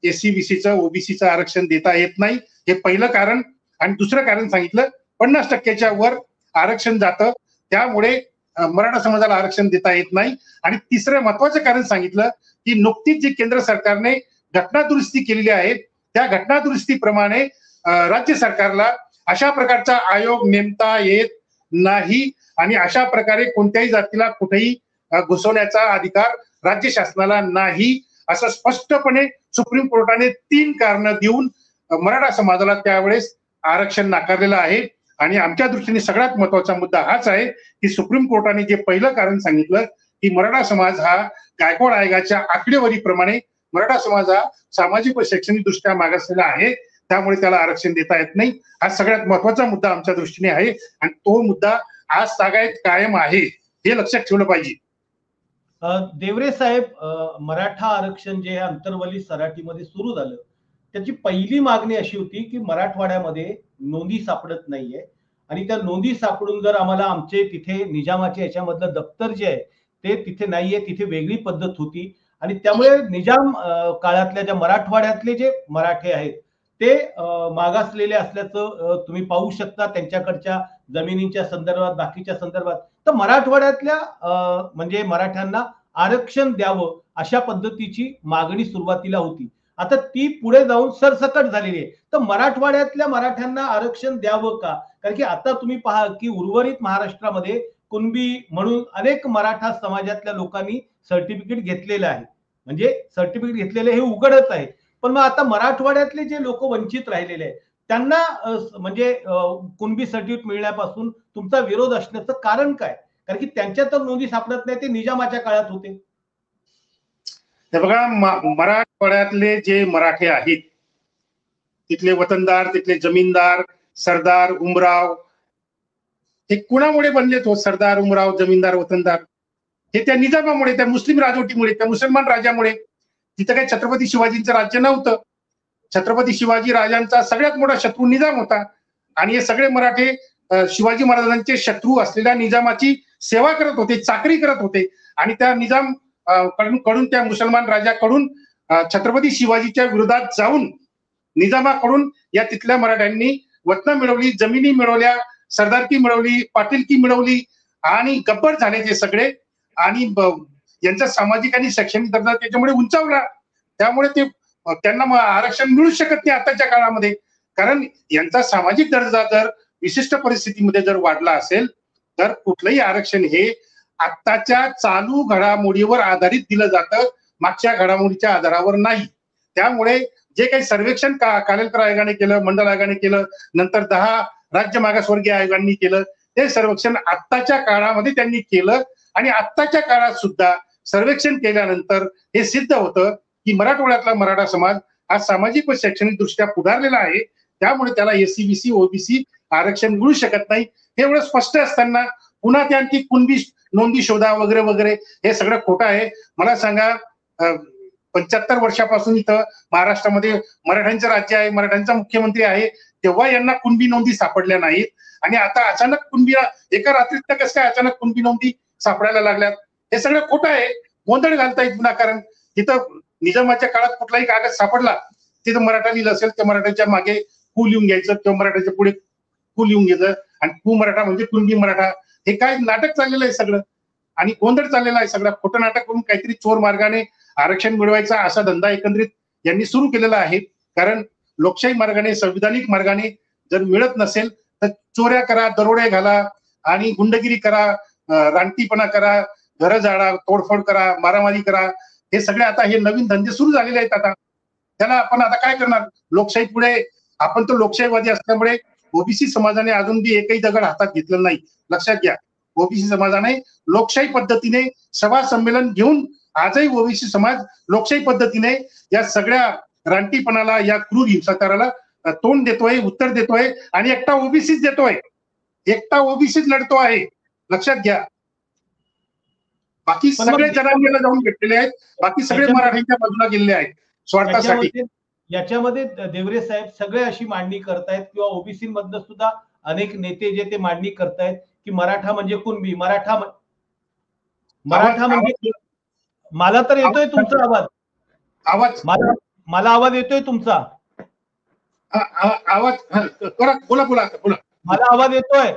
एससी बीसीचं ओबीसीचं आरक्षण देता येत नाही, हे पहिलं कारण. आणि दुसरं कारण सांगितलं 50% वर आरक्षण जातं, त्यामुळे मराठा समाजाला आरक्षण देता येत नाही. आणि तिसरं महत्वाचं कारण सांगितलं की नुकतीच जी केंद्र सरकारने घटना दुरुस्ती केलेली आहे त्या घटना दुरुस्तीप्रमाणे राज्य सरकारला अशा प्रकारचा आयोग नेमता येत नाही आणि अशा प्रकारे कोणत्याही जातीला कुठेही घुसवण्याचा अधिकार राज्य शासनाला नाही, असं स्पष्टपणे सुप्रीम कोर्टाने 3 कारणं देऊन मराठा समाजाला त्यावेळेस आरक्षण नाकारलेलं आहे. आणि आमच्या दृष्टीने सगळ्यात महत्वाचा मुद्दा हाच आहे की सुप्रीम कोर्टाने जे पहिलं कारण सांगितलं की मराठा समाज हा गायकवाड आयोगाच्या आकडेवारीप्रमाणे मराठा समाज हा सामाजिक व शैक्षणिक दृष्ट्या मागासलेला आहे, त्यामुळे त्याला आरक्षण देता येत नाही, हा सगळ्यात महत्वाचा मुद्दा आमच्या दृष्टीने आहे. आणि तो मुद्दा आज तागायत कायम आहे, हे लक्षात ठेवलं पाहिजे. देवरे साहेब, मराठा आरक्षण जे अंतरवली सराटीमध्ये सुरू झालं त्याची पहिली मागणी अशी होती की मराठवाड्यामध्ये नोंदी सापडत नाहीये आणि त्या नोंदी सापडून जर आम्हाला आमचे तिथे निजामाचे याच्यामधलं दप्तर जे आहे ते तिथे नाहीये, तिथे वेगळी पद्धत होती आणि त्यामुळे निजाम काळातल्या ज्या मराठवाड्यातले जे मराठे आहेत ते मागासलेले असल्याचं तुम्ही पाहू शकता त्यांच्याकडच्या जमिनींच्या संदर्भात, बाकीच्या संदर्भात. तर मराठवाड्यातल्या म्हणजे मराठ्यांना आरक्षण द्यावं अशा पद्धतीची मागणी सुरुवातीला होती. आता ती पुढे जाऊन सरसकट झालेली आहे. तर मराठवाड्यातल्या मराठ्यांना आरक्षण द्यावं का? कारण की आता तुम्ही पहा की उर्वरित महाराष्ट्रामध्ये कुणबी म्हणून अनेक मराठा समाजातल्या लोकांनी सर्टिफिकेट घेतलेलं आहे, म्हणजे सर्टिफिकेट घेतलेले हे उघडच आहे. पण मग आता मराठवाड्यातले जे लोक वंचित राहिलेले आहेत त्यांना म्हणजे कुणबी सर्टिफिकेट मिळण्यापासून तुमचा विरोध असण्याचं कारण काय? कारण की त्यांच्या तर नोंदी सापडत नाही, ते निजामाच्या काळात होते. हे बघा, मराठवाड्यातले जे मराठे आहेत तिथले वतनदार, तिथले जमीनदार, सरदार, उमराव, हे कुणामुळे बनलेत हो? सरदार, उमराव, जमीनदार, वतनदार हे त्या निजामामुळे, त्या मुस्लिम राजवटीमुळे, त्या मुसलमान राजामुळे. तिथं काही छत्रपती शिवाजींचं राज्य नव्हतं. छत्रपती शिवाजी राजांचा सगळ्यात मोठा शत्रू निजाम होता आणि हे सगळे मराठे शिवाजी महाराजांचे शत्रू असलेल्या निजामाची सेवा करत होते, चाकरी करत होते. आणि त्या निजाम कडून त्या मुसलमान राजाकडून छत्रपती शिवाजीच्या विरोधात जाऊन निजामाकडून या तिथल्या मराठ्यांनी वतनं मिळवली, जमिनी मिळवल्या, सरदारकी मिळवली, पाटीलकी मिळवली आणि गब्बर झाले ते सगळे. आणि यांचा सामाजिक आणि शैक्षणिक दर्जा त्याच्यामुळे उंचावला. त्यामुळे ते त्यांना आरक्षण मिळू शकत नाही आताच्या काळामध्ये. कारण यांचा सामाजिक दर्जा जर विशिष्ट परिस्थितीमध्ये जर वाढला असेल तर कुठलंही आरक्षण हे आत्ताच्या चालू घडामोडीवर आधारित दिलं जातं, मागच्या घडामोडीच्या आधारावर नाही. त्यामुळे जे काही सर्वेक्षण कालेलकर आयोगाने केलं, मंडल आयोगाने केलं, नंतर 10 राज्य मागासवर्गीय आयोगांनी केलं, ते सर्वेक्षण आत्ताच्या काळामध्ये त्यांनी केलं. आणि आत्ताच्या काळात सुद्धा सर्वेक्षण केल्यानंतर हे सिद्ध होतं की मराठवाड्यातला मराठा समाज हा सामाजिक व शैक्षणिक दृष्ट्या पुढारलेला आहे, त्यामुळे त्याला एससी बीसी ओबीसी आरक्षण मिळू शकत नाही. हे एवढं स्पष्ट असताना पुन्हा ते आणखी कुणबी नोंदी शोधा वगैरे वगैरे हे सगळं खोटं आहे. मला सांगा, 75 वर्षापासून इथं महाराष्ट्रामध्ये मराठ्यांचं राज्य आहे, मराठ्यांचा मुख्यमंत्री आहे, तेव्हा यांना कुणबी नोंदी सापडल्या नाहीत. आणि आता अचानक कुणबी एका रात्रीत कसं काय अचानक कुणबी नोंदी सापडायला लागल्यात? हे सगळं खोटं आहे, गोंधळ घालतायत विनाकारण. तिथं निजामाच्या काळात कुठलाही कागद सापडला तिथं मराठा लिहिलं असेल तर मराठ्याच्या मागे कू लिहून घ्यायचं किंवा मराठ्याच्या पुढे कू लिहून घ्यायचं आणि कू मराठा म्हणजे कुणबी मराठा. हे काय नाटक चाललेलं आहे सगळं आणि गोंधळ चाललेला आहे सगळं. खोटं नाटक करून काहीतरी चोर मार्गाने आरक्षण मिळवायचा असा धंदा एकंदरीत यांनी सुरू केलेला आहे. कारण लोकशाही मार्गाने, संविधानिक मार्गाने जर मिळत नसेल तर चोऱ्या करा, दरोडे घाला आणि गुंडगिरी करा, रानटीपणा करा, घरं जाळा, तोडफोड करा, मारामारी करा. हे सगळे आता हे नवीन धंदे सुरू झालेले आहेत. आता त्याला आपण आता काय करणार? लोकशाही पुढे आपण तर लोकशाहीवादी असल्यामुळे ओबीसी समाजाने अजून बी एकही दगड हातात घेतलेला नाही, लक्षात घ्या. ओबीसी समाजाने लोकशाही पद्धतीने सभा संमेलन घेऊन आजही ओबीसी समाज लोकशाही पद्धतीने या सगळ्या रानटीपणाला, या क्रूर हिंसाचाराला तोंड देतोय, उत्तर देतोय आणि एकटा ओबीसीच देतोय, एकटा ओबीसीच लढतो आहे, लक्षात घ्या. बाकी सगळे जनांगीला जाऊन भेटलेले आहेत, बाकी सगळे मराठीच्या बाजूला गेलेले आहेत स्वार्थासाठी. याच्यामध्ये देवरे साहेब सगळे अशी मांडणी करतायत किंवा ओबीसी मधनं सुद्धा अनेक नेते जे ते मांडणी करतायत की मराठा म्हणजे कुणबी, मराठा म्हणजे. मला तर येतोय तुमचा आवाज, मला आवाज येतोय तुमचा आवाज. बोला बोला बोला. मला आवाज येतोय.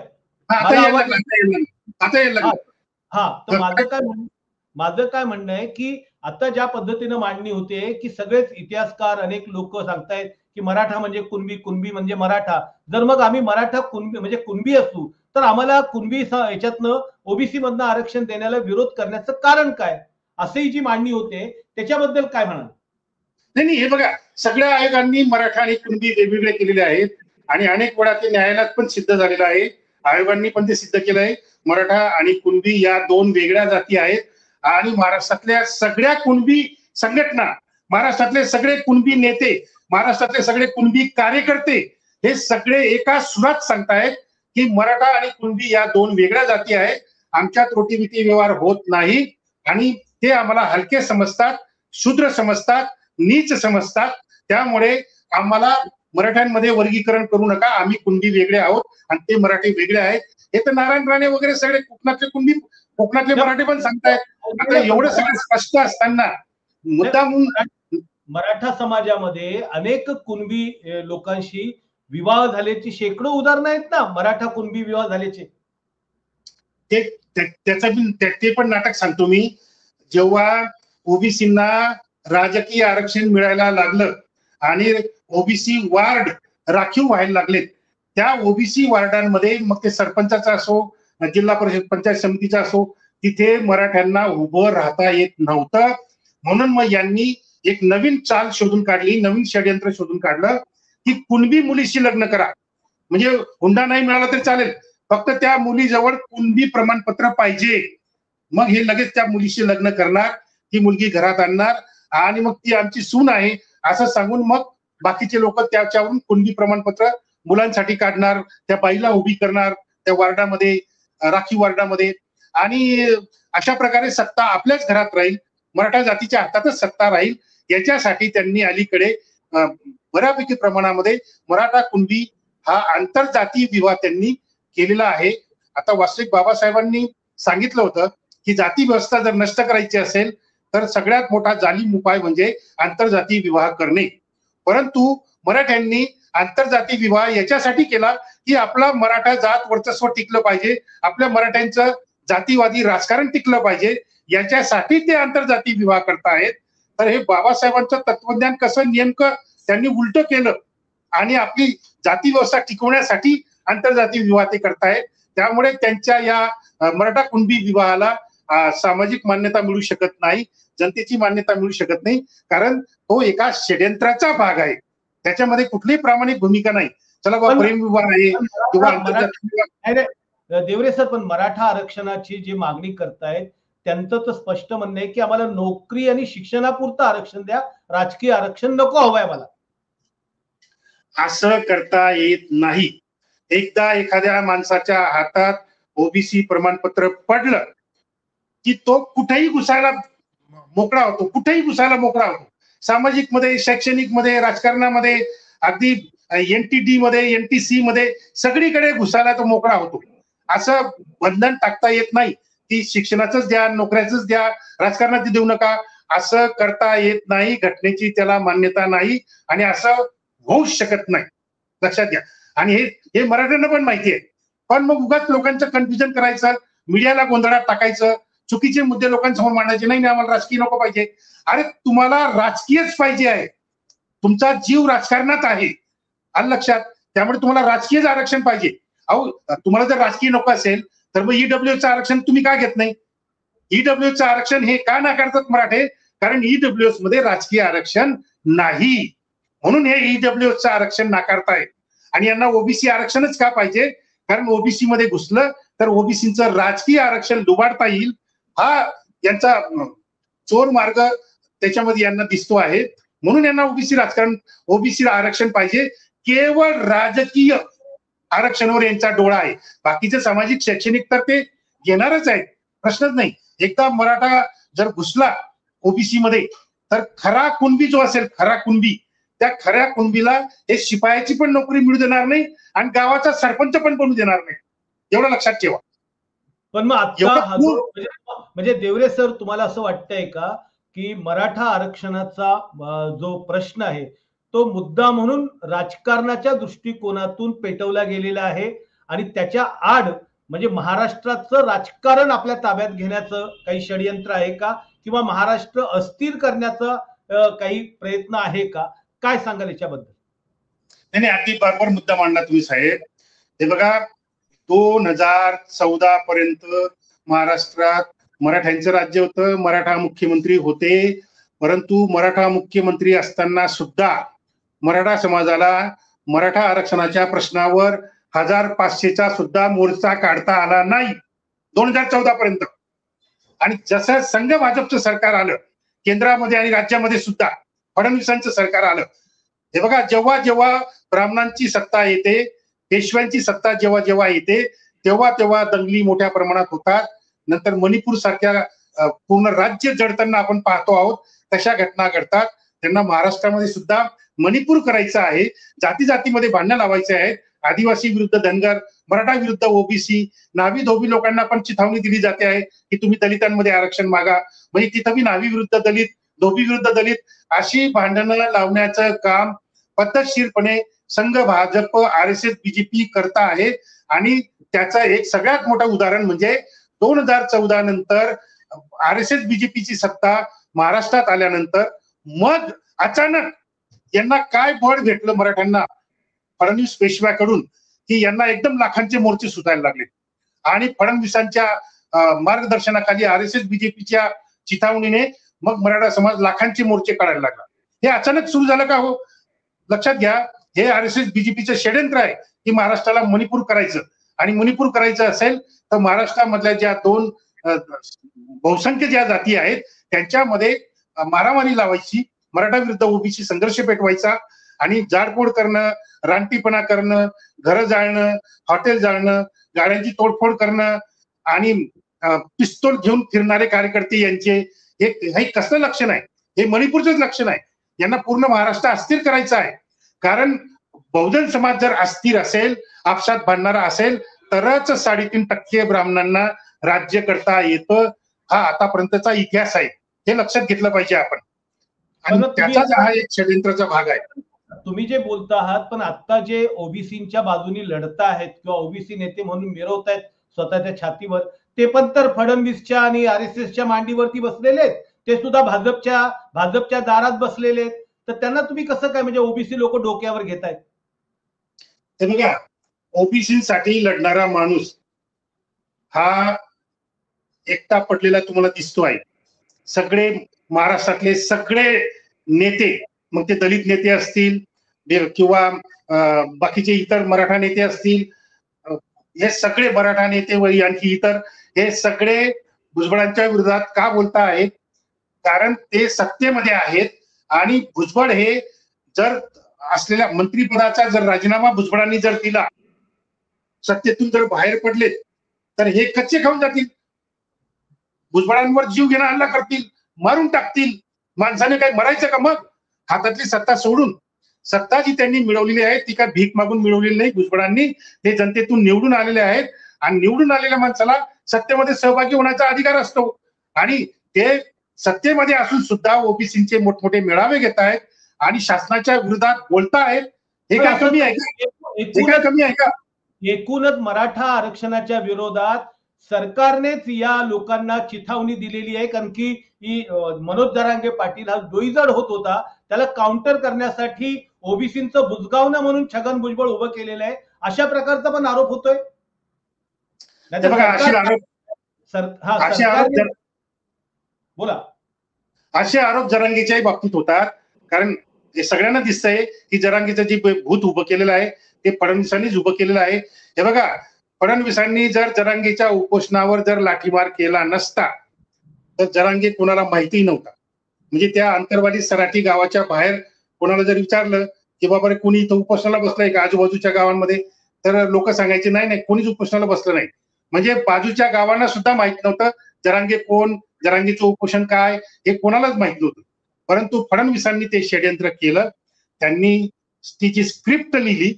आता हा, तर माझं काय म्हणणं आहे की आता ज्या पद्धतीने मांडणी होते की सगळेच इतिहासकार अनेक लोक सांगतायत की मराठा म्हणजे कुणबी, कुणबी म्हणजे मराठा. जर मग आम्ही मराठा कुणबी म्हणजे कुणबी असू तर आम्हाला कुणबी याच्यातनं ओबीसी मधनं आरक्षण देण्याला विरोध करण्याचं कारण काय, असेही जी मांडणी होते त्याच्याबद्दल काय म्हणाल? नाही, हे बघा, सगळ्या आयोगांनी मराठा आणि कुणबी वेगवेगळे केलेले आहेत आणि अनेक वेळा ते न्यायालयात पण सिद्ध झालेलं आहे. आयोगांनी पण ते सिद्ध केलं आहे. मराठा आणि कुणबी या दोन वेगळ्या जाती आहेत आणि महाराष्ट्रातल्या सगळ्या कुणबी संघटना, महाराष्ट्रातले सगळे कुणबी नेते, महाराष्ट्रातले सगळे कुणबी कार्यकर्ते हे सगळे एका सुरात सांगतायत की मराठा आणि कुणबी या दोन वेगळ्या जाती आहेत, आमच्यात रोटीबिटी व्यवहार होत नाही आणि ते आम्हाला हलके समजतात, शूद्र समजतात, नीच समजतात. त्यामुळे आम्हाला मराठ्यांमध्ये वर्गीकरण करू नका, आम्ही कुणबी वेगळे आहोत आणि ते मराठी वेगळे आहेत. हे तर नारायण राणे वगैरे सगळे कोकणातले कुणबी, कोकणातले मराठी पण सांगतायत. आता एवढं सगळं स्पष्ट असताना मुद्दा मराठा समाजामध्ये अनेक कुणबी लोकांशी विवाह झाल्याची शेकडो उदाहरणं आहेत ना, मराठा कुणबी विवाह झाल्याचे. ते पण नाटक सांगतो मी. जेव्हा ओबीसींना राजकीय आरक्षण मिळायला लागलं आणि ओबीसी वार्ड राखीव व्हायला लागले, त्या ओबीसी वार्डांमध्ये मग ते सरपंचाचा असो, जिल्हा परिषद पंचायत समितीचा असो, तिथे मराठ्यांना उभं राहता येत नव्हतं. म्हणून मग यांनी एक नवीन चाल शोधून काढली, नवीन षडयंत्र शोधून काढलं की कुणबी मुलीशी लग्न करा, म्हणजे हुंडा नाही मिळाला तरी चालेल, फक्त त्या मुलीजवळ कुणबी प्रमाणपत्र पाहिजे. मग हे लगेच त्या मुलीशी लग्न करणार, ती मुलगी घरात आणणार आणि मग ती आमची सून आहे असं सांगून मग बाकीचे लोक त्याच्यावरून कुणबी प्रमाणपत्र मुलांसाठी काढणार, त्या बाईला उभी करणार त्या वार्डामध्ये, राखीव वार्डामध्ये. आणि अशा प्रकारे सत्ता आपल्याच घरात राहील, मराठा जातीच्या हातातच सत्ता राहील. याच्यासाठी त्यांनी अलीकडे बऱ्यापैकी प्रमाणामध्ये मराठा कुणबी हा आंतरजातीय विवाह त्यांनी केलेला आहे. आता वास्तविक बाबासाहेबांनी सांगितलं होतं की जाती व्यवस्था जर नष्ट करायची असेल तर सगळ्यात मोठा जालीम उपाय म्हणजे आंतरजातीय विवाह करणे. परंतु मराठ्यांनी आंतरजातीय विवाह याच्यासाठी केला की आपला मराठा जात वर्चस्व टिकलं पाहिजे, आपल्या मराठ्यांचं जातीवादी राजकारण टिकलं पाहिजे, याच्यासाठी ते आंतरजातीय विवाह करतायत. तर हे बाबासाहेबांचं तत्वज्ञान कसं नेमकं त्यांनी उलट केलं आणि आपली जाती व्यवस्था टिकवण्यासाठी आंतरजातीय विवाह ते करतायत. त्यामुळे त्यांच्या या मराठा कुणबी विवाहाला सामाजिक मान्यता मिळू शकत नाही, जनतेची मान्यता मिळू शकत नाही, कारण तो एका षडयंत्राचा भाग आहे, त्याच्यामध्ये कुठलीही प्रामाणिक भूमिका नाही. चला बाबा प्रेम विवाह आहे किंवा देवरे सर, पण मराठा आरक्षणाची जी मागणी करतायत त्यांचं तर स्पष्ट म्हणणं आहे की आम्हाला नोकरी आणि शिक्षणापुरतं आरक्षण द्या, राजकीय आरक्षण नको हवंय मला. असं करता येत नाही. एकदा एखाद्या माणसाच्या हातात ओबीसी प्रमाणपत्र पडलं की तो कुठेही घुसायला मोकळा होतो, कुठेही घुसायला मोकळा होतो. सामाजिक मध्ये, शैक्षणिक मध्ये, राजकारणामध्ये, अगदी एनटीडी मध्ये, एनटीसी मध्ये सगळीकडे घुसायला तो मोकळा होतो. असं बंधन टाकता येत नाही की शिक्षणाचंच द्या, नोकऱ्याचंच द्या, राजकारणात देऊ नका, असं करता येत नाही. घटनेची त्याला मान्यता नाही आणि असं होऊच शकत नाही, लक्षात घ्या. आणि हे मराठ्यांना पण माहिती आहे. पण मग उगाच लोकांचं कन्फ्युजन करायचं, मीडियाला गोंधळात टाकायचं, चुकीचे मुद्दे लोकांसमोर मांडायचे. नाही आम्हाला राजकीय नको पाहिजे. अरे तुम्हाला राजकीयच पाहिजे आहे, तुमचा जीव राजकारणात आहे, आलं लक्षात. त्यामुळे तुम्हाला राजकीय आरक्षण पाहिजे. अहो तुम्हाला जर राजकीय नको असेल तर मग ईडब्ल्यूचं आरक्षण तुम्ही का घेत नाही? ईडब्ल्यूचं आरक्षण हे का नाकारतात मराठे? कारण ईडब्ल्यूएस मध्ये राजकीय आरक्षण नाही, म्हणून हे ईडब्ल्यूएसचं आरक्षण नाकारतायत. आणि यांना ओबीसी आरक्षणच का पाहिजे? कारण ओबीसी मध्ये घुसलं तर ओबीसीचं राजकीय आरक्षण लुबाडता येईल, हा यांचा चोर मार्ग त्याच्यामध्ये यांना दिसतो आहे. म्हणून यांना ओबीसी आरक्षण पाहिजे. केवळ राजकीय आरक्षणावर यांचा डोळा आहे. बाकीचे सामाजिक शैक्षणिक तर ते घेणारच आहेत, प्रश्नच नाही. एकदा मराठा जर घुसला ओबीसी मध्ये तर खरा कुणबी जो असेल, खरा कुणबी, त्या खऱ्या कुणबीला हे शिपायाची पण नोकरी मिळू देणार नाही आणि गावाचा सरपंच पण बनू देणार नाही, एवढं लक्षात ठेवा. पण मग आता हा जो म्हणजे देवरे सर, तुम्हाला असं वाटतंय का की मराठा आरक्षणाचा जो प्रश्न आहे तो मुद्दा म्हणून राजकारणाच्या दृष्टिकोनातून पेटवला गेलेला आहे आणि त्याच्या आड म्हणजे महाराष्ट्राचं राजकारण आपल्या ताब्यात घेण्याचं काही षडयंत्र आहे का, किंवा महाराष्ट्र अस्थिर करण्याचा काही प्रयत्न आहे का? काय सांगाल याच्याबद्दल? नाही, अगदी बरोबर मुद्दा मांडला तुम्ही साहेब. हे बघा, 2014 पर्यंत महाराष्ट्रात मराठ्यांचं राज्य होतं, मराठा मुख्यमंत्री होते. परंतु मराठा मुख्यमंत्री असताना सुद्धा मराठा समाजाला मराठा आरक्षणाच्या प्रश्नावर 1500चा सुद्धा मोर्चा काढता आला नाही 2014 पर्यंत. आणि जसं संघ भाजपचं सरकार आलं केंद्रामध्ये आणि राज्यामध्ये सुद्धा फडणवीसांचं सरकार आलं, हे बघा, जेव्हा जेव्हा ब्राह्मणांची सत्ता येते, पेशव्यांची सत्ता जेव्हा जेव्हा येते, तेव्हा तेव्हा दंगली मोठ्या प्रमाणात होतात. नंतर मणिपूर सारख्या पूर्ण राज्य जडताना आपण पाहतो आहोत, तशा घटना घडतात. त्यांना महाराष्ट्रामध्ये सुद्धा मणिपूर करायचं आहे, जाती जातीमध्ये भांडणं लावायचे आहेत. आदिवासी विरुद्ध धनगर, मराठा विरुद्ध ओबीसी, नावी धोबी लोकांना पण चिथावणी दिली जाते आहे की तुम्ही दलितांमध्ये आरक्षण मागा. म्हणजे तिथं बी नावी विरुद्ध दलित, धोबी विरुद्ध दलित अशी भांडणं लावण्याचं काम पद्धतशीरपणे संघ भाजप, RSS, बीजेपी करता आहे. आणि त्याचं एक सगळ्यात मोठं उदाहरण म्हणजे 2014 नंतर RSS बीजेपीची सत्ता महाराष्ट्रात आल्यानंतर मग अचानक यांना काय बळ भेटलं मराठ्यांना फडणवीस पेशव्याकडून, की यांना एकदम लाखांचे मोर्चे सुटायला लागले. आणि फडणवीसांच्या मार्गदर्शनाखाली RSS बीजेपीच्या चिथावणीने मग मराठा समाज लाखांचे मोर्चे काढायला लागला. हे अचानक सुरू झालं का हो? लक्षात घ्या, हे RSS बीजेपीचं षडयंत्र आहे की महाराष्ट्राला मणिपूर करायचं. आणि मणिपूर करायचं असेल तर महाराष्ट्रामधल्या ज्या दोन बहुसंख्य ज्या जाती आहेत त्यांच्यामध्ये मारामारी लावायची, मराठा विरुद्ध ओबीसी संघर्ष पेटवायचा आणि जाडपोड करणं, रानटीपणा करणं, घरं जाळणं, हॉटेल जाळणं, गाड्यांची तोडफोड करणं आणि पिस्तूल घेऊन फिरणारे कार्यकर्ते यांचे हे कसलं लक्षण आहे? हे मणिपूरचंच लक्षण आहे. यांना पूर्ण महाराष्ट्र अस्थिर करायचं आहे. कारण बहुजन समाज जर अस्थिर असेल, आपसात भांडणारा असेल, तरच 3.5% ब्राह्मणांना राज्य करता येतं. हा आतापर्यंतचा इतिहास आहे, हे लक्षात घेतलं पाहिजे आपण. आणि त्याचाच हा एक षडयंत्राचा भाग आहे. तुम्ही जे बोलता आहात, पण आता जे ओबीसीच्या बाजूनी लढता आहेत किंवा ओबीसी नेते म्हणून मिरवत आहेत स्वतःच्या छातीवर, ते पण तर फडणवीसच्या आणि RSSच्या मांडीवरती बसलेले आहेत. ते सुद्धा भाजपच्या दारात बसलेले आहेत. तर त्यांना तुम्ही कसं काय म्हणजे ओबीसी लोक डोक्यावर घेतायत? ते बघा, ओबीसीसाठी लढणारा माणूस हा एकटा पडलेला तुम्हाला दिसतो आहे. सगळे महाराष्ट्रातले सगळे नेते, मग ते दलित नेते असतील किंवा बाकीचे इतर मराठा नेते असतील, हे सगळे मराठा नेते व आणखी इतर हे सगळे भुजबळांच्या विरोधात का बोलता आहेत? कारण ते सत्तेमध्ये आहेत. आणि भुजबळ हे जर असलेल्या मंत्रिपदाचा जर राजीनामा भुजबळांनी जर दिला, सत्तेतून जर बाहेर पडले, तर हे कच्चे खाऊन जातील. भुजबळांवर जीव घेणं हल्ला करतील, मारून टाकतील. माणसाने काय मरायचं का? मग हातातली सत्ता सोडून, सत्ता जी त्यांनी मिळवलेली आहे ती काय भीक मागून मिळवलेली नाही भुजबळांनी. ते जनतेतून निवडून आलेले आहेत आणि निवडून आलेल्या माणसाला सत्तेमध्ये सहभागी होण्याचा अधिकार असतो. आणि ते सत्तेमध्ये असून सुद्धा ओबीसीचे मोठमोठे मेळावे घेत आहेत आणि शासनाच्या विरोधात बोलतायत. हे काय कमी आहे का? हे काय कमी आहे का? एकूणच मराठा आरक्षणाच्या विरोधात सरकारनेच या लोकांना चिथावणी दिलेली आहे. कारण की मनोज जरांगे पाटील हा डोईजड होत होता, त्याला काउंटर करण्यासाठी ओबीसींचं बुजगावणं म्हणून छगन भुजबळ उभं केलेलं आहे, अशा प्रकारचा पण आरोप होतोय. बोला, असे आरोप जरांगेच्याही बाबतीत होतात. कारण हे सगळ्यांना दिसतंय की जरांगेचं जे भूत उभं केलेलं आहे ते फडणवीसांनीच उभं केलेलं आहे. हे बघा, फडणवीसांनी जर जरांगेच्या उपोषणावर जर लाठीमार केला नसता तर जरांगे कोणाला माहितीही नव्हता. म्हणजे त्या अंतरवाली सराठी गावाच्या बाहेर कोणाला जर विचारलं की बाबा रे कोणी इथं उपोषणाला बसलंय का आजूबाजूच्या गावांमध्ये, तर लोक सांगायचे नाही नाही कोणीच उपोषणाला बसलं नाही. म्हणजे बाजूच्या गावांना सुद्धा माहित नव्हतं जरांगे कोण, जरांगेचं उपोषण काय हे कोणालाच माहित नव्हतं. परंतु फडणवीसांनी ते षडयंत्र केलं. त्यांनी तिची स्क्रिप्ट लिहिली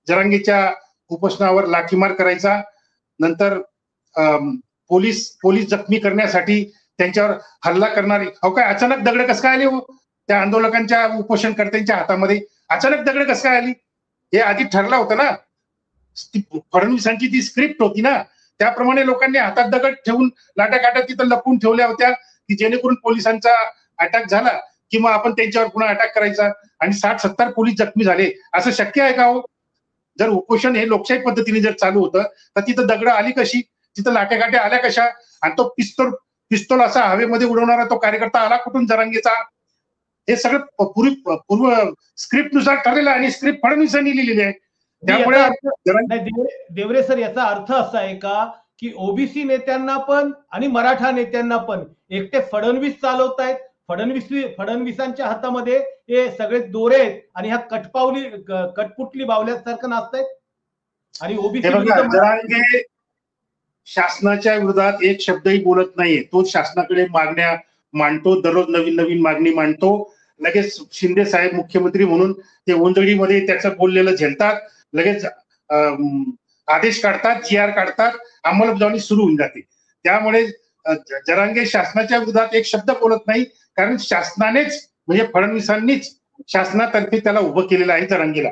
जरांगेच्या उपोषणावर लाठीमार करायचा, नंतर पोलीस जखमी करण्यासाठी त्यांच्यावर हल्ला करणारी. अहो काय अचानक दगड कसं काय आली हो त्या आंदोलकांच्या उपोषणकर्त्यांच्या हातामध्ये? अचानक दगड कसं काय आली? हे आधी ठरलं होतं ना. फडणवीसांची ती स्क्रिप्ट होती ना, त्याप्रमाणे लोकांनी हातात दगड ठेवून लाट्याकाट्या तिथं लपवून ठेवल्या होत्या की जेणेकरून पोलिसांचा अटॅक झाला किंवा आपण त्यांच्यावर पुन्हा अटॅक करायचा. आणि 60-70 पोलीस जखमी झाले, असं शक्य आहे का हो? जर उपोषण हे लोकशाही पद्धतीने जर चालू होतं तर तिथं दगड आली कशी, तिथं लाट्याकाट्या आल्या कशा? आणि तो पिस्तूल असा हवेमध्ये उडवणारा तो कार्यकर्ता आला कुठून जरांगेचा? हे सगळं पूर्व स्क्रिप्ट नुसार ठरलेलं आहे आणि स्क्रिप्ट फडणवीसांनी लिहिलेली आहे. त्यामुळे देवरे सर, याचा अर्थ असा आहे का की ओबीसी नेत्यांना पण आणि मराठा नेत्यांना पण एकटे फडणवीस चालवतायत, फडणवीसांच्या हातामध्ये हे सगळे दोरे आहेत आणि ह्या कटपुटली बावल्यासारखं नाचतायत आणि ओबीसी जरांगे शासनाच्या विरोधात एक शब्दही बोलत नाहीये. तो शासनाकडे मागण्या मांडतो, दररोज नवीन नवीन मागणी मांडतो. लगेच शिंदे साहेब मुख्यमंत्री म्हणून ते ओंजळीमध्ये त्याचं बोललेलं झेलतात, लगेच आदेश काढतात, GR काढतात, अंमलबजावणी सुरू होऊन जाते. त्यामुळे जरांगे शासनाच्या विरोधात एक शब्द बोलत नाही, कारण शासनानेच म्हणजे फडणवीसांनीच शासनातर्फे त्याला उभं केलेलं आहे जरांगेला.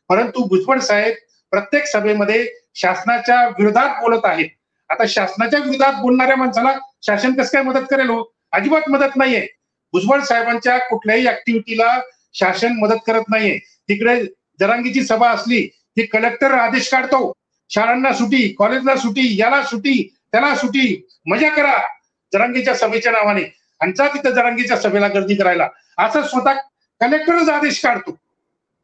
परंतु भुजबळ साहेब प्रत्येक सभेमध्ये शासनाच्या विरोधात बोलत आहेत. आता शासनाच्या विरोधात बोलणाऱ्या माणसाला शासन कसं काय मदत करेल हो? अजिबात मदत नाहीये. भुजबळ साहेबांच्या कुठल्याही ऍक्टिव्हिटीला शासन मदत करत नाहीये. तिकडे जरांगीची सभा असली की कलेक्टर आदेश काढतो, शाळांना सुटी, कॉलेजला सुटी, याला सुटी, त्याला सुटी, मजा करा जरांगीच्या सभेच्या नावाने, आणि जा तिथं जरांगीच्या सभेला गर्दी करायला, असं स्वतः कलेक्टरच आदेश काढतो.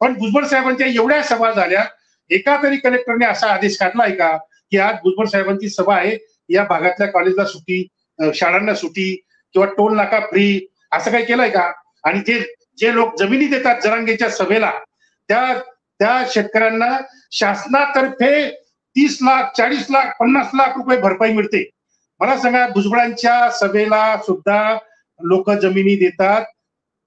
पण भुजबळ साहेबांच्या एवढ्या सभा झाल्या, एका तरी कलेक्टरने असा आदेश काढलाय का की आज भुजबळ साहेबांची सभा आहे, या भागातल्या कॉलेजला सुटी, शाळांना सुटी किंवा टोल नाका फ्री, असं काही केलंय का? आणि जे लोक जमिनी देतात जरांगेच्या सभेला, त्या शेतकऱ्यांना शासनातर्फे 30 लाख, 40 लाख, 50 लाख रुपये भरपाई मिळते. मला सांगा, भुजबळांच्या सभेला सुद्धा लोक जमिनी देतात,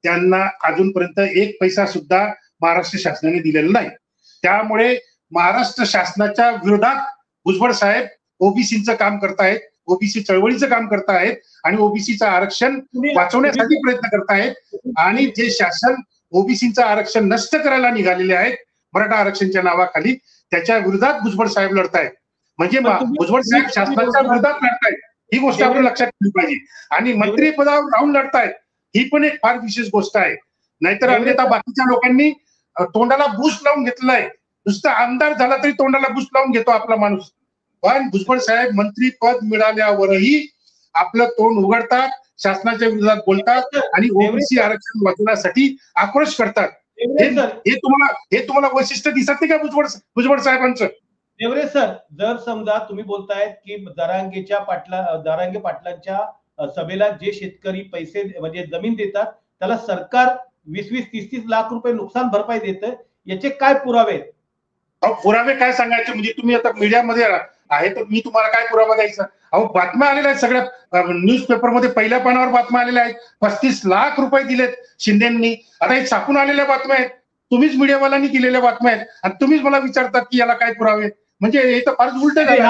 त्यांना अजूनपर्यंत एक पैसा सुद्धा महाराष्ट्र शासनाने दिलेला नाही. त्यामुळे महाराष्ट्र शासनाच्या विरोधात भुजबळ साहेब ओबीसीचं काम करतायत, ओबीसी चळवळीचं काम करतायत आणि ओबीसीचं आरक्षण वाचवण्यासाठी प्रयत्न करतायत. आणि जे शासन ओबीसीचं आरक्षण नष्ट करायला निघालेले आहेत मराठा आरक्षणच्या नावाखाली, त्याच्या विरोधात भुजबळ साहेब लढतायत. म्हणजे भुजबळ साहेब शासनाच्या विरोधात लढतायत, ही गोष्ट आपण लक्षात ठेवली पाहिजे. आणि मंत्रिपदावर राहून लढतायत, ही पण एक फार विशेष गोष्ट आहे. नाहीतर अन्यथा बाकीच्या लोकांनी तोंडाला बूस्ट लावून घेतलेलं आहे. नुसतं आमदार झाला तरी तोंडाला बूस्ट लावून घेतो आपला माणूस. पण भुजबळ साहेब मंत्रीपद मिळाल्यावरही आपलं तोंड उघडतात, शासनाच्या विरोधात बोलतात आणि ओबीसी आरक्षण वाचवण्यासाठी आक्रोश करतात. हे तुम्हाला वैशिष्ट्य दिसत नाही का भुजबळ साहेबांचं? देवरे सर, जर समजा तुम्ही बोलतायत की जरांगे पाटलांच्या सभेला जे शेतकरी पैसे म्हणजे जमीन देतात त्याला सरकार 20-20, 30-30 लाख रुपये नुकसान भरपाई देतं, याचे काय पुरावे आहेत? पुरावे काय सांगायचे? म्हणजे तुम्ही आता मीडियामध्ये आहे तर मी तुम्हाला काय पुरावा द्यायचा? अहो, बातम्या आलेल्या आहेत, सगळ्या न्यूजपेपरमध्ये पहिल्या पानावर बातम्या आलेल्या आहेत. 35 लाख रुपये दिलेत शिंदेंनी. आता हे छापून आलेल्या बातम्या आहेत, तुम्हीच मीडियावाल्यांनी केलेल्या बातम्या आहेत आणि तुम्हीच मला विचारतात की याला काय पुरावे? म्हणजे हे तर फारच उलट झालं.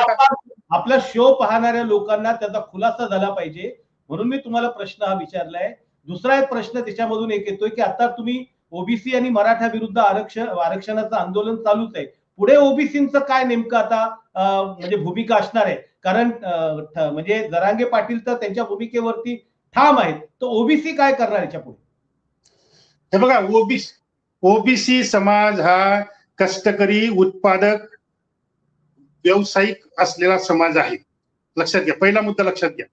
आपला शो पाहणाऱ्या लोकांना त्याचा खुलासा झाला पाहिजे म्हणून मी तुम्हाला प्रश्न हा विचारलाय. दुसरा एक प्रश्न त्याच्यामधून एक येतोय की आता तुम्ही ओबीसी आणि मराठा विरुद्ध आरक्षणाचं आंदोलन चालूच आहे. पुढे ओबीसीचं काय नेमकं आता म्हणजे भूमिका असणार आहे? कारण म्हणजे जरांगे पाटील तर त्यांच्या भूमिकेवरती ठाम आहेत, तर ओबीसी काय करणार याच्या पुढे? हे बघा, ओबीसी समाज हा कष्टकरी, उत्पादक, व्यावसायिक असलेला समाज आहे. लक्षात घ्या, पहिला मुद्दा लक्षात घ्या.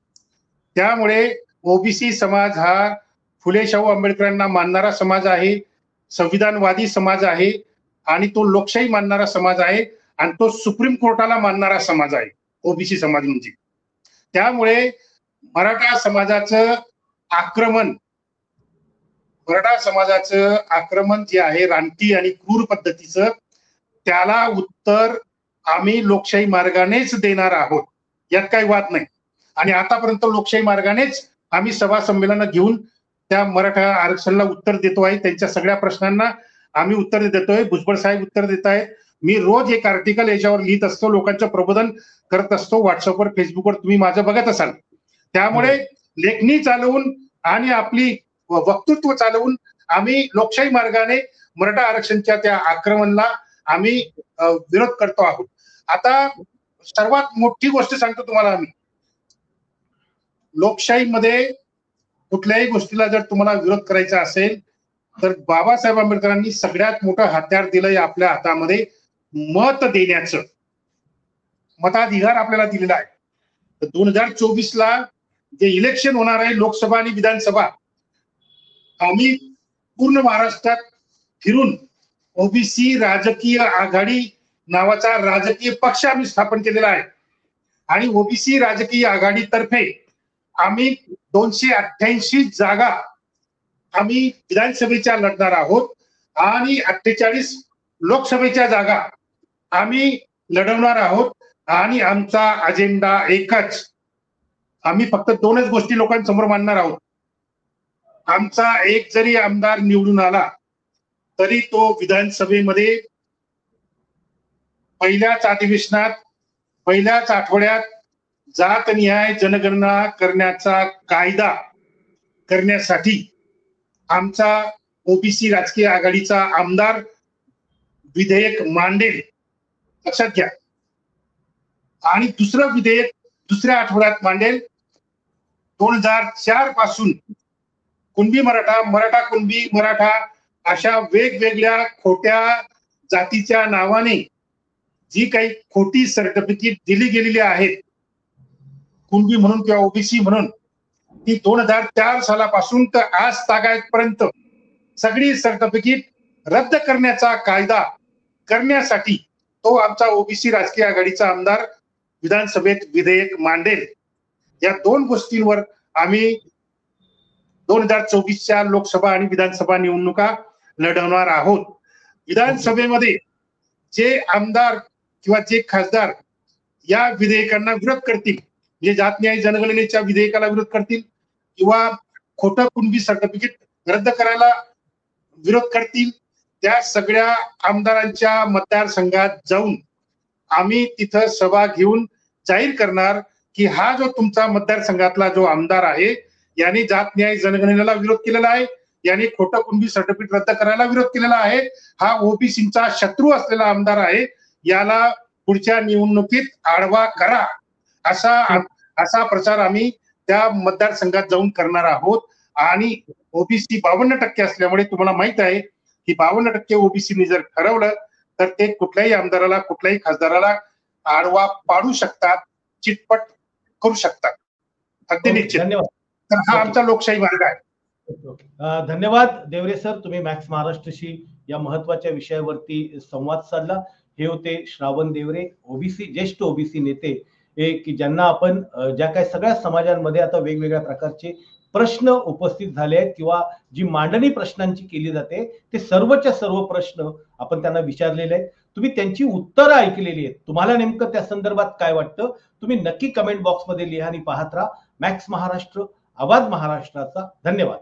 त्यामुळे ओबीसी समाज हा फुले शाहू आंबेडकरांना मानणारा समाज आहे, संविधानवादी समाज आहे आणि तो लोकशाही मानणारा समाज आहे. आणि तो सुप्रीम कोर्टाला मानणारा समाज आहे ओबीसी समाज म्हणजे. त्यामुळे मराठा समाजाचं आक्रमण जे आहे रानटी आणि क्रूर पद्धतीचं, त्याला उत्तर आम्ही लोकशाही मार्गानेच देणार आहोत, यात काही वाद नाही. आणि आतापर्यंत लोकशाही मार्गानेच आम्ही सभा संमेलन घेऊन त्या मराठा आरक्षणाला उत्तर देतो आहे. त्यांच्या सगळ्या प्रश्नांना आम्ही उत्तर देतोय. भुजबळ साहेब उत्तर देत आहेत. मी रोज एक आर्टिकल याच्यावर लिहित असतो, लोकांचं प्रबोधन करत असतो. व्हॉट्सअपवर, फेसबुकवर तुम्ही माझं बघत असाल. त्यामुळे लेखणी चालवून आणि आपली वक्तृत्व चालवून आम्ही लोकशाही मार्गाने मराठा आरक्षणच्या त्या आक्रमणाला आम्ही विरोध करतो आहोत. आता सर्वात मोठी गोष्ट सांगतो तुम्हाला, आम्ही लोकशाहीमध्ये कुठल्याही गोष्टीला जर तुम्हाला विरोध करायचा असेल तर बाबासाहेब आंबेडकरांनी सगळ्यात मोठं हत्यार दिलंय आपल्या हातामध्ये, मत देण्याचं. मताधिकार आपल्याला दिलेला आहे. 2024 ला जे इलेक्शन होणार आहे, लोकसभा आणि विधानसभा, आम्ही पूर्ण महाराष्ट्रात फिरून ओबीसी राजकीय आघाडी नावाचा राजकीय पक्ष आम्ही स्थापन केलेला आहे. आणि ओबीसी राजकीय आघाडीतर्फे आम्ही 288 जागा आम्ही विधानसभेच्या लढणार आहोत आणि 48 लोकसभेच्या जागा आम्ही लढवणार आहोत. आणि आमचा अजेंडा एकच, आम्ही फक्त 2च गोष्टी लोकांसमोर मांडणार आहोत. आमचा एक जरी आमदार निवडून आला तरी तो विधानसभेमध्ये पहिल्याच अधिवेशनात, पहिल्याच आठवड्यात जातनिहाय जनगणना करण्याचा कायदा करण्यासाठी आमचा ओबीसी राजकीय आघाडीचा आमदार विधेयक मांडेल, लक्षात घ्या. आणि दुसरं विधेयक दुसऱ्या आठवड्यात मांडेल. 2004 पासून कुणबी मराठा, मराठा कुणबी मराठा अशा वेगवेगळ्या खोट्या जातीच्या नावाने जी काही खोटी सर्टिफिकेट दिली गेलेली आहेत, कुणबी म्हणून किंवा ओबीसी म्हणून, ती 2004 सालापासून तर आज तागायतपर्यंत सगळी सर्टिफिकेट रद्द करण्याचा कायदा करण्यासाठी तो आमचा ओबीसी राजकीय आघाडीचा आमदार विधानसभेत विधेयक मांडेल. या 2 गोष्टींवर आम्ही 2024च्या लोकसभा आणि विधानसभा निवडणुका लढवणार आहोत. विधानसभेमध्ये जे आमदार किंवा जे खासदार या विधेयकांना विरोध करतील, म्हणजे जात न्याय जनगणनेच्या विधेयकाला विरोध करतील किंवा खोटं कुणबी सर्टिफिकेट रद्द करायला विरोध करतील, त्या सगळ्या आमदारांच्या मतदारसंघात जाऊन आम्ही तिथं सभा घेऊन जाहीर करणार की हा जो तुमचा मतदारसंघातला जो आमदार आहे, याने जात न्याय जनगणनेला विरोध केलेला आहे, याने खोटं कुणबी सर्टिफिकेट रद्द करायला विरोध केलेला आहे, हा ओबीसीचा शत्रू असलेला आमदार आहे, याला पुढच्या निवडणुकीत आडवा करा, असा प्रचार आम्ही त्या मतदारसंघात जाऊन करणार आहोत. आणि ओबीसी 52% असल्यामुळे तुम्हाला माहित आहे की 52% ओबीसीने जर ठरवलं तर ते कुठल्याही आमदाराला, कुठल्याही खासदाराला आडवा पाडू शकतात, चिटपट करू शकतात, अगदी निश्चित. धन्यवाद. तर हा आमचा लोकशाही मार्ग आहे. धन्यवाद देवरे सर, तुम्ही मॅक्स महाराष्ट्रशी या महत्वाच्या विषयावरती संवाद साधला. हे होते श्रावण देवरे, ओबीसी, ज्येष्ठ ओबीसी नेते, की ज्यांना आपण ज्या काही सगळ्या समाजांमध्ये आता वेगवेगळ्या प्रकारचे प्रश्न उपस्थित झाले आहेत किंवा जी मांडणी प्रश्नांची केली जाते, ते सर्वच्या सर्व प्रश्न आपण त्यांना विचारलेले आहेत. तुम्ही त्यांची उत्तरं ऐकलेली आहेत. तुम्हाला नेमकं त्या संदर्भात काय वाटतं, तुम्ही नक्की कमेंट बॉक्समध्ये लिहा आणि पाहत राहा मॅक्स महाराष्ट्र, आवाज महाराष्ट्राचा. धन्यवाद.